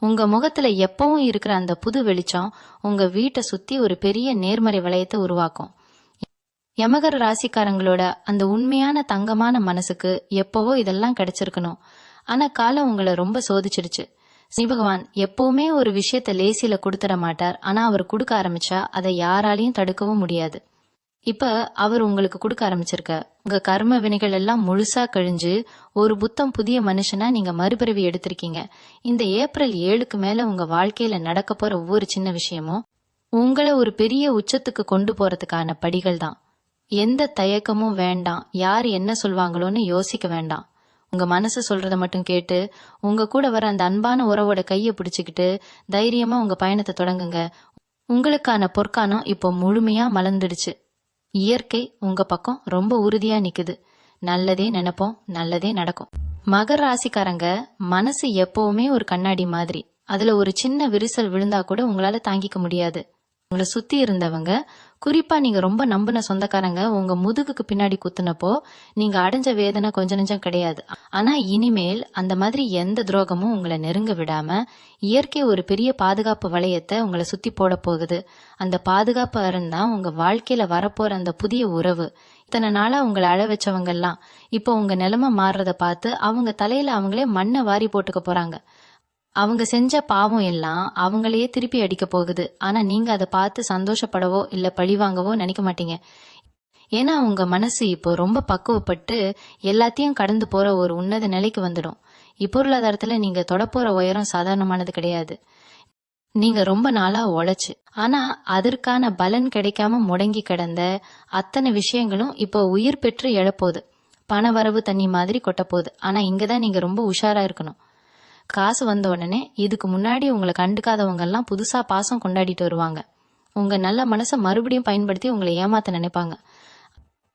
உங்க முகத்துல எப்பவும் இருக்கிற அந்த புது வெளிச்சம் உங்க வீட்டை சுத்தி ஒரு பெரிய நேர்மறை வளையத்தை உருவாக்கும். யமகர ராசிக்காரங்களோட அந்த உண்மையான தங்கமான மனசுக்கு எப்பவோ இதெல்லாம் கிடைச்சிருக்கணும். ஆனா காலம் உங்களை ரொம்ப சோதிச்சிடுச்சு. சிவபகவான் எப்பவுமே ஒரு விஷயத்த லேசில கொடுத்துட மாட்டார். ஆனா அவர் கொடுக்க ஆரம்பிச்சா அதை யாராலையும் தடுக்கவும் முடியாது. இப்ப அவர் உங்களுக்கு கொடுக்க ஆரம்பிச்சிருக்க உங்க கர்ம வினைகள் எல்லாம் முழுசா கழிஞ்சு ஒரு புத்தம் புதிய மனுஷனா நீங்க மறுபிறவி எடுத்திருக்கீங்க. இந்த ஏப்ரல் 7க்கு மேல உங்க வாழ்க்கையில நடக்க போற ஒவ்வொரு சின்ன விஷயமும் உங்களை ஒரு பெரிய உச்சத்துக்கு கொண்டு போறதுக்கான படிகள் தான். எந்த தயக்கமும் வேண்டாம், யார் என்ன சொல்வாங்களோன்னு யோசிக்க வேண்டாம். உங்க மனசு சொல்றத மட்டும் கேட்டு உங்க கூட வர அந்த அன்பான உறவோட கையை பிடிச்சுக்கிட்டு தைரியமா உங்க பயணத்தை தொடங்குங்க. உங்களுக்கான பொற்காலம் இப்போ முழுமையா மலர்ந்துடுச்சு. இயற்கை உங்க பக்கம் ரொம்ப உறுதியா நிக்குது. நல்லதே நினைப்போம், நல்லதே நடக்கும். மகர ராசிக்காரங்க மனசு எப்பவுமே ஒரு கண்ணாடி மாதிரி. அதுல ஒரு சின்ன விரிசல் விழுந்தா கூட உங்களால தாங்கிக்க முடியாது. உங்களை சுத்தி இருந்தவங்க, குறிப்பா நீங்க ரொம்ப நம்பின சொந்தக்காரங்க உங்க முதுகுக்கு பின்னாடி குத்துனப்போ நீங்க அடைஞ்ச வேதனை கொஞ்ச நெஞ்சம் கிடையாது. ஆனா இனிமேல் அந்த மாதிரி எந்த துரோகமும் உங்களை நெருங்க விடாம இயற்கை ஒரு பெரிய பாதுகாப்பு வளையத்தை உங்களை சுத்தி போட போகுது. அந்த பாதுகாப்பு அரண் உங்க வாழ்க்கையில வரப்போற அந்த புதிய உறவு. இத்தனை நாளா உங்களை அழ வச்சவங்க எல்லாம் இப்போ உங்க நிலைமை மாறுறத பார்த்து அவங்க தலையில அவங்களே மண்ணை வாரி போட்டுக்க போறாங்க. அவங்க செஞ்ச பாவம் எல்லாம் அவங்களையே திருப்பி அடிக்க போகுது. ஆனா நீங்க அதை பார்த்து சந்தோஷப்படவோ இல்ல பழிவாங்கவோ நினைக்க மாட்டீங்க. ஏன்னா உங்க மனசு இப்போ ரொம்ப பக்குவப்பட்டு எல்லாத்தையும் கடந்து போற ஒரு உன்னத நிலைக்கு வந்துடும். இப்பொருளாதாரத்துல நீங்க தொடப்போற உயரம் சாதாரணமானது கிடையாது. நீங்க ரொம்ப நாளா உழைச்சு ஆனா அதற்கான பலன் கிடைக்காம முடங்கி கிடந்த அத்தனை விஷயங்களும் இப்போ உயிர் பெற்று எழப்போகுது. பண வரவு தண்ணி மாதிரி கொட்டப்போகுது. ஆனா இங்கதான் நீங்க ரொம்ப உஷாரா இருக்கணும். காசு வந்த உடனே இதுக்கு முன்னாடி உங்களை கண்டுக்காதவங்க எல்லாம் புதுசா பாசம் கொண்டாடிட்டு வருவாங்க. உங்க நல்ல மனசை மறுபடியும் பயன்படுத்தி உங்களை ஏமாத்த நினைப்பாங்க.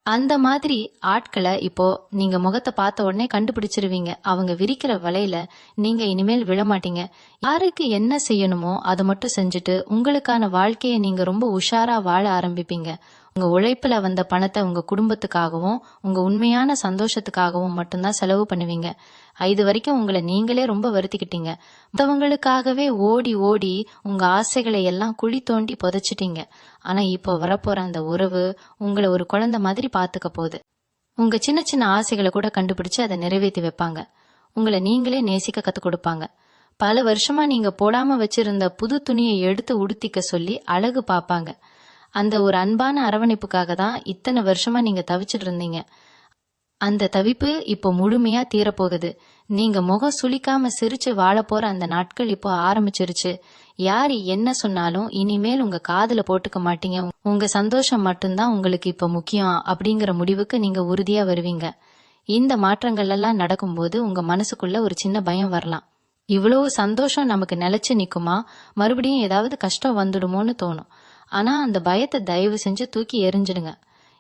அந்த மாதிரி ஆட்களை இப்போ நீங்க முகத்தை பார்த்த உடனே கண்டுபிடிச்சிருவீங்க. அவங்க விரிக்கிற வலையில நீங்க இனிமேல் விழமாட்டீங்க. யாருக்கு என்ன செய்யணுமோ அதை மட்டும் செஞ்சுட்டு உங்களுக்கான வாழ்க்கையை நீங்க ரொம்ப உஷாரா வாழ ஆரம்பிப்பீங்க. உங்க உழைப்புல வந்த பணத்தை உங்க குடும்பத்துக்காகவும் உங்க உண்மையான சந்தோஷத்துக்காகவும் மட்டும்தான் செலவு பண்ணுவீங்க. இது வரைக்கும் உங்களை நீங்களே ரொம்ப வருத்திக்கிட்டீங்க. மற்றவங்களுக்காகவே ஓடி ஓடி உங்க ஆசைகளை எல்லாம் குழி தோண்டி புதைச்சிட்டீங்க. ஆனா இப்போ வரப்போற அந்த உறவு உங்களை ஒரு குழந்தை மாதிரி பாத்துக்க போகுது. உங்க சின்ன சின்ன ஆசைகளை கூட கண்டுபிடிச்சு அதை நிறைவேற்றி வைப்பாங்க. உங்களை நீங்களே நேசிக்க கத்து கொடுப்பாங்க. பல வருஷமா நீங்க போடாம வச்சிருந்த புது துணியை எடுத்து உடுத்திக்க சொல்லி அழகு பாப்பாங்க. அந்த ஒரு அன்பான அரவணைப்புக்காக தான் இத்தனை வருஷமா நீங்க தவிச்சிட்டு இருந்தீங்க. அந்த தவிப்பு இப்போ முழுமையா தீரப்போகுது. நீங்க முகம் சுளிக்காம சிரிச்சு வாழ போற அந்த நாட்கள் இப்போ ஆரம்பிச்சிருச்சு. யாரு என்ன சொன்னாலும் இனிமேல் உங்க காதுல போட்டுக்க மாட்டீங்க. உங்க சந்தோஷம் மட்டும்தான் உங்களுக்கு இப்ப முக்கியம் அப்படிங்கிற முடிவுக்கு நீங்க உறுதியா வருவீங்க. இந்த மாற்றங்கள் எல்லாம் நடக்கும்போது உங்க மனசுக்குள்ள ஒரு சின்ன பயம் வரலாம். இவ்வளவு சந்தோஷம் நமக்கு நிலைச்சு நிக்குமா, மறுபடியும் ஏதாவது கஷ்டம் வந்துடுமோன்னு தோணும். ஆனா அந்த பயத்தை தயவு செஞ்சு தூக்கி எறிஞ்சிடுங்க.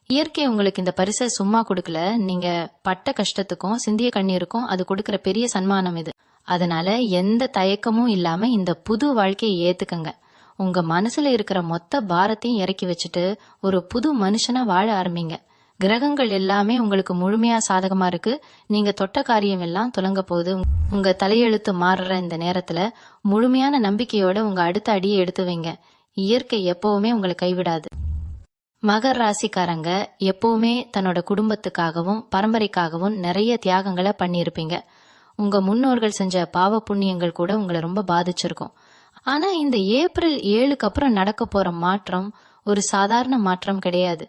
இயற்கை உங்களுக்கு இந்த பரிசை சும்மா கொடுக்கல. நீங்க பட்ட கஷ்டத்துக்கும் சிந்திய கண்ணீருக்கும் அது கொடுக்கிற பெரிய சன்மானம் இது. அதனால எந்த தயக்கமும் இல்லாம இந்த புது வாழ்க்கையை ஏத்துக்கங்க. உங்க மனசுல இருக்கிற மொத்த பாரத்தையும் இறக்கி வச்சுட்டு ஒரு புது மனுஷனா வாழ ஆரம்பிங்க. கிரகங்கள் எல்லாமே உங்களுக்கு முழுமையா சாதகமா இருக்கு. நீங்க தொட்ட காரியம் எல்லாம் துலங்க போகுது. உங்க தலையெழுத்து மாறுற இந்த நேரத்துல முழுமையான நம்பிக்கையோட உங்க அடுத்த அடியை எடுத்து வைங்க. இயற்கை எப்பவுமே உங்களை கைவிடாது. மகர ராசிக்காரங்க எப்பவுமே தன்னோட குடும்பத்துக்காகவும் பரம்பரைக்காகவும் நிறைய தியாகங்களை பண்ணியிருப்பீங்க. உங்க முன்னோர்கள் செஞ்ச பாவ புண்ணியங்கள் கூட உங்களை ரொம்ப பாதிச்சிருக்கும். ஆனா இந்த ஏப்ரல் 7க்கு அப்புறம் நடக்க போற மாற்றம் ஒரு சாதாரண மாற்றம் கிடையாது.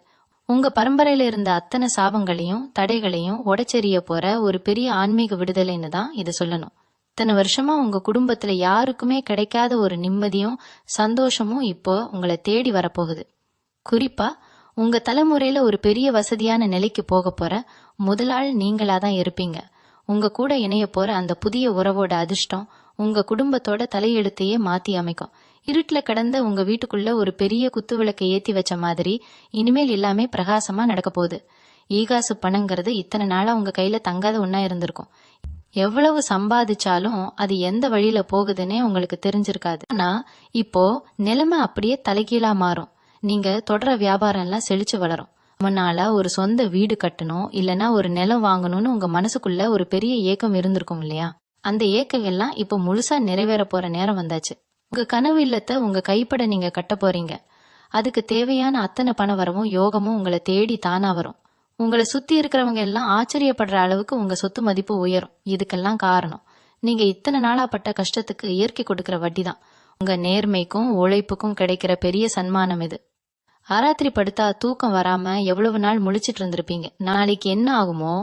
உங்க பரம்பரையில இருந்த அத்தனை சாபங்களையும் தடைகளையும் உடைச்செறிய போற ஒரு பெரிய ஆன்மீக விடுதலைன்னு தான் இது சொல்லணும். இத்தனை வருஷமா உங்க குடும்பத்துல யாருக்குமே கிடைக்காத ஒரு நிம்மதியும் சந்தோஷமும் இப்போ உங்களை தேடி வரப்போகுது. குறிப்பா உங்க தலைமுறையில ஒரு பெரிய வசதியான நிலைக்கு போக போற முதல் ஆள் நீங்களா தான் இருப்பீங்க. உங்க கூட இணைய போற அந்த புதிய உறவோட அதிர்ஷ்டம் உங்க குடும்பத்தோட தலையெழுத்தையே மாத்தி அமைக்கும். இருட்டுல கிடந்த உங்க வீட்டுக்குள்ள ஒரு பெரிய குத்துவிளக்கை ஏத்தி வச்ச மாதிரி இனிமேல் எல்லாமே பிரகாசமா நடக்க போகுது. ஈகாசு பணங்கிறது இத்தனை நாளா உங்க கையில தங்காத ஒன்னா இருந்திருக்கும். எவ்வளவு சம்பாதிச்சாலும் அது எந்த வழியில போகுதுன்னே உங்களுக்கு தெரிஞ்சிருக்காது. ஆனா இப்போ நிலைமை அப்படியே தலைகீழா மாறும். நீங்க தொடர வியாபாரம் எல்லாம் செழிச்சு வளரும். முன்னால ஒரு சொந்த வீடு கட்டணும் இல்லனா ஒரு நிலம் வாங்கணும்னு உங்க மனசுக்குள்ள ஒரு பெரிய ஏக்கம் இருந்திருக்கும் இல்லையா? அந்த ஏக்கம் எல்லாம் இப்ப முழுசா நிறைவேற போற நேரம் வந்தாச்சு. உங்க கனவு இல்லத்தை உங்க கைப்பட நீங்க கட்ட போறீங்க. அதுக்கு தேவையான அத்தனை பண வரவும் யோகமும் உங்களை தேடி தானா வரும். உங்களை சுத்தி இருக்கிறவங்க எல்லாம் ஆச்சரியப்படுற அளவுக்கு உங்க சொத்து மதிப்பு உயரும். இதுக்கெல்லாம் காரணம் நீங்க இத்தனை நாளா பட்ட கஷ்டத்துக்கு இயற்கை கொடுக்கிற வட்டி தான். உங்க நேர்மைக்கும் உழைப்புக்கும் கிடைக்கிற பெரிய சன்மானம் இது. ஆராத்திரி படுத்தா தூக்கம் வராம எவ்வளவு நாள் முழிச்சிட்டு இருந்திருப்பீங்க. நாளைக்கு என்ன ஆகுமோ,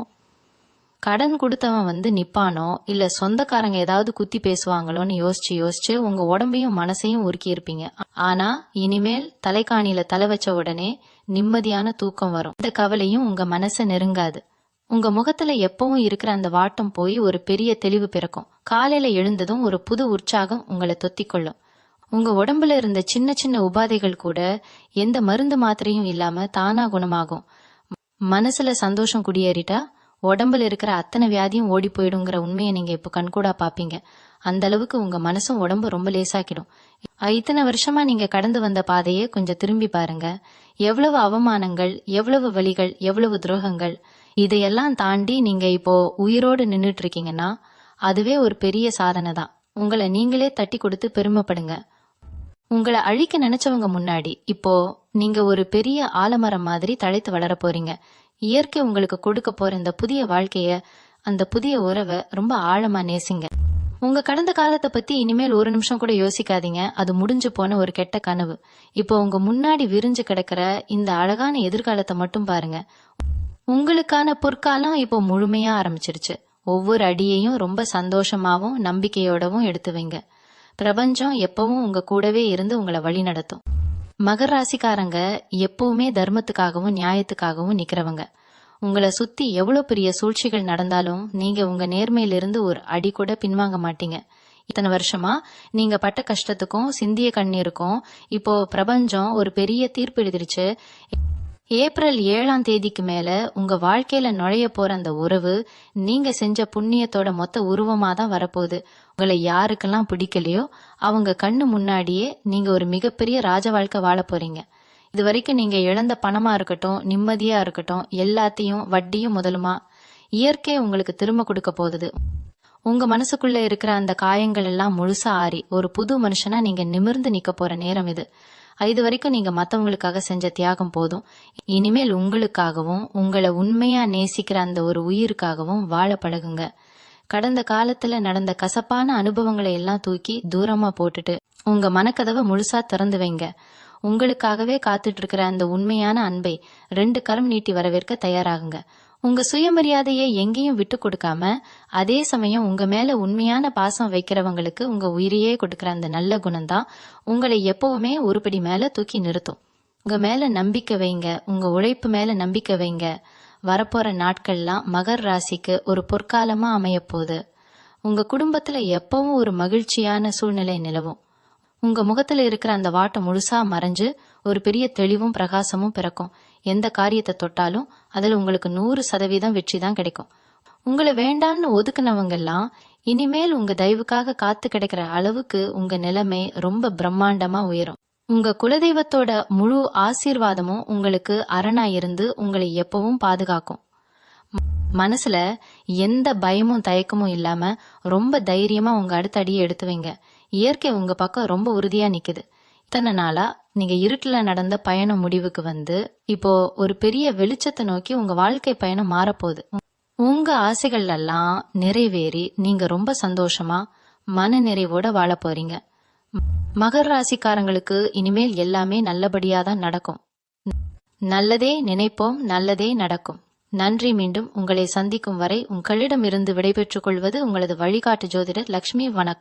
கடன் கொடுத்தவன் நிப்பானோ இல்ல சொந்தக்காரங்க ஏதாவது குத்தி பேசுவாங்களோன்னு யோசிச்சு யோசிச்சு உங்க உடம்பையும் மனசையும் உருக்கி இருப்பீங்க. ஆனா இனிமேல் தலைக்காணியில தலை வச்ச உடனே நிம்மதியான தூக்கம் வரும். இந்த கவலையும் உங்க மனசை நெருங்காது. உங்க முகத்துல எப்பவும் இருக்கிற அந்த வாட்டம் போய் ஒரு பெரிய தெளிவு பிறக்கும். காலையில எழுந்ததும் ஒரு புது உற்சாகம் உங்களை தொத்திக்கொள்ளும். உங்க உடம்புல இருந்த சின்ன சின்ன உபாதைகள் கூட எந்த மருந்து மாத்திரையும் இல்லாம தானா குணமாகும். மனசுல சந்தோஷம் குடியேறிட்டா உடம்புல இருக்கிற அத்தனை வியாதியும் ஓடி போயிடுங்கிற உண்மையை நீங்க இப்ப கண்கூடா பாப்பீங்க. அந்த அளவுக்கு உங்க மனசும் உடம்பு ரொம்ப லேசாக்கிடும். இத்தனை வருஷமா நீங்க கடந்து வந்த பாதையே கொஞ்சம் திரும்பி பாருங்க. எவ்வளவு அவமானங்கள், எவ்வளவு வலிகள், எவ்வளவு துரோகங்கள், இதையெல்லாம் தாண்டி நீங்க இப்போ உயிரோடு நின்னுட்டு இருக்கீங்கன்னா அதுவே ஒரு பெரிய சாதனை தான். உங்களை நீங்களே தட்டி கொடுத்து பெருமைப்படுங்க. உங்களை அழிக்க நினைச்சவங்க முன்னாடி இப்போ நீங்க ஒரு பெரிய ஆலமரம் மாதிரி தழைத்து வளர போறீங்க. இயற்கை உங்களுக்கு கொடுக்க போற இந்த புதிய வாழ்க்கைய, அந்த புதிய உறவை ரொம்ப ஆழமா நேசிங்க. உங்க கடந்த காலத்தை பத்தி இனிமேல் ஒரு நிமிஷம் கூட யோசிக்காதீங்க. அது முடிஞ்சு போன ஒரு கெட்ட கனவு. இப்போ உங்க முன்னாடி விரிஞ்சு கிடக்கிற இந்த அழகான எதிர்காலத்தை மட்டும் பாருங்க. உங்களுக்கான பொற்காலம் இப்போ முழுமையா ஆரம்பிச்சிருச்சு. ஒவ்வொரு அடியையும் ரொம்ப சந்தோஷமாவும் நம்பிக்கையோடவும் எடுத்து வைங்க. பிரபஞ்சம் எப்பவும் உங்க கூடவே இருந்து உங்களை வழி நடத்தும். மகர ராசிக்காரங்க எப்பவுமே தர்மத்துக்காகவும் நியாயத்துக்காகவும் நிக்கிறவங்க. உங்களை சுத்தி எவ்வளவு பெரிய சூழ்ச்சிகள் நடந்தாலும் நீங்க உங்க நேர்மையிலிருந்து ஒரு அடி கூட பின்வாங்க மாட்டீங்க. இத்தனை வருஷமா நீங்க பட்ட கஷ்டத்துக்கும் சிந்திய கண்ணீருக்கும் இப்போ பிரபஞ்சம் ஒரு பெரிய தீர்ப்பு எழுதிருச்சு. ஏப்ரல் 7ஆம் தேதிக்கு மேல உங்க வாழ்க்கையில நுழைய போற அந்த உறவு நீங்க செஞ்ச புண்ணியத்தோட மொத்த உருவமா தான் வரப்போகுது. உங்களை யாருக்கெல்லாம் பிடிக்கலையோ அவங்க கண்ணு முன்னாடியே நீங்க ஒரு மிகப்பெரிய ராஜ வாழ்க்கை வாழ போறீங்க. இது வரைக்கும் நீங்க இழந்த பணமா இருக்கட்டும், நிம்மதியா இருக்கட்டும், எல்லாத்தையும் வட்டியும் முதலுமா இயற்கை உங்களுக்கு திரும்ப கொடுக்க போகுது. உங்க மனசுக்குள்ள இருக்கிற அந்த காயங்கள் எல்லாம் முழுசா ஆறி ஒரு புது மனுஷனா நீங்க நிமிர்ந்து நிக்க போற நேரம் இது. இது வரைக்கும் நீங்க மத்தவங்களுக்காக செஞ்ச தியாகம் போதும். இனிமேல் உங்களுக்காகவும் உங்களை உண்மையா நேசிக்கிற அந்த ஒரு உயிருக்காகவும் வாழ பழகுங்க. கடந்த காலத்துல நடந்த கசப்பான அனுபவங்களை எல்லாம் தூக்கி தூரமா போட்டுட்டு உங்க மனக்கதவை முழுசா திறந்து வைங்க. உங்களுக்காகவே காத்துட்டு இருக்கிற அந்த உண்மையான அன்பை 2 கரம் நீட்டி வரவேற்க தயாராகுங்க. உங்க சுயமரியாதையை எங்கேயும் விட்டு கொடுக்காம, அதே சமயம் உங்க மேல உண்மையான பாசம் வைக்கிறவங்களுக்கு உங்க உயிரையே கொடுக்கிற அந்த நல்ல குணம்தான் உங்களை எப்பவுமே ஒருபடி மேல தூக்கி நிறுத்தும். உங்க மேல நம்பிக்கை வைங்க, உங்க உழைப்பு மேல நம்பிக்கை வைங்க. வரப்போற நாட்கள்லாம் மகர் ராசிக்கு ஒரு பொற்காலமா அமைய போகுது. உங்க குடும்பத்துல எப்பவும் ஒரு மகிழ்ச்சியான சூழ்நிலை நிலவும். உங்க முகத்துல இருக்கிற அந்த வாட்டம் முழுசா மறைஞ்சு ஒரு பெரிய தெளிவும் பிரகாசமும் பிறக்கும். எந்த காரியத்தை தொட்டாலும் அதுல உங்களுக்கு 100% வெற்றி தான் கிடைக்கும். உங்களை வேண்டான்னு ஒதுக்குனவங்க எல்லாம் இனிமேல் உங்க தயவுக்காக காத்து கிடைக்கிற அளவுக்கு உங்க நிலைமை ரொம்ப பிரம்மாண்டமா உயரும். உங்க குலதெய்வத்தோட முழு ஆசீர்வாதமும் உங்களுக்கு அரணா இருந்து உங்களை எப்பவும் பாதுகாக்கும். மனசுல எந்த பயமும் தயக்கமும் இல்லாம ரொம்ப தைரியமா உங்க அடுத்த அடியை எடுத்து வைங்க. இயற்கை உங்க பக்கம் ரொம்ப உறுதியா நிக்குது. இத்தனை நாளா நீங்க இருட்டுல நடந்த பயணம் முடிவுக்கு வந்து இப்போ ஒரு பெரிய வெளிச்சத்தை நோக்கி உங்க வாழ்க்கை பயணம் மாறப்போகுது. உங்க ஆசைகள் எல்லாம் நிறைவேறி நீங்க ரொம்ப சந்தோஷமா மன நிறைவோட வாழ போறீங்க. மகர ராசிக்காரங்களுக்கு இனிமேல் எல்லாமே நல்லபடியா தான் நடக்கும். நல்லதே நினைப்போம், நல்லதே நடக்கும். நன்றி. மீண்டும் உங்களை சந்திக்கும் வரை உங்களிடமிருந்து விடைபெற்றுக் கொள்வது உங்களது வழிகாட்டு ஜோதிடர் லட்சுமி. வணக்கம்.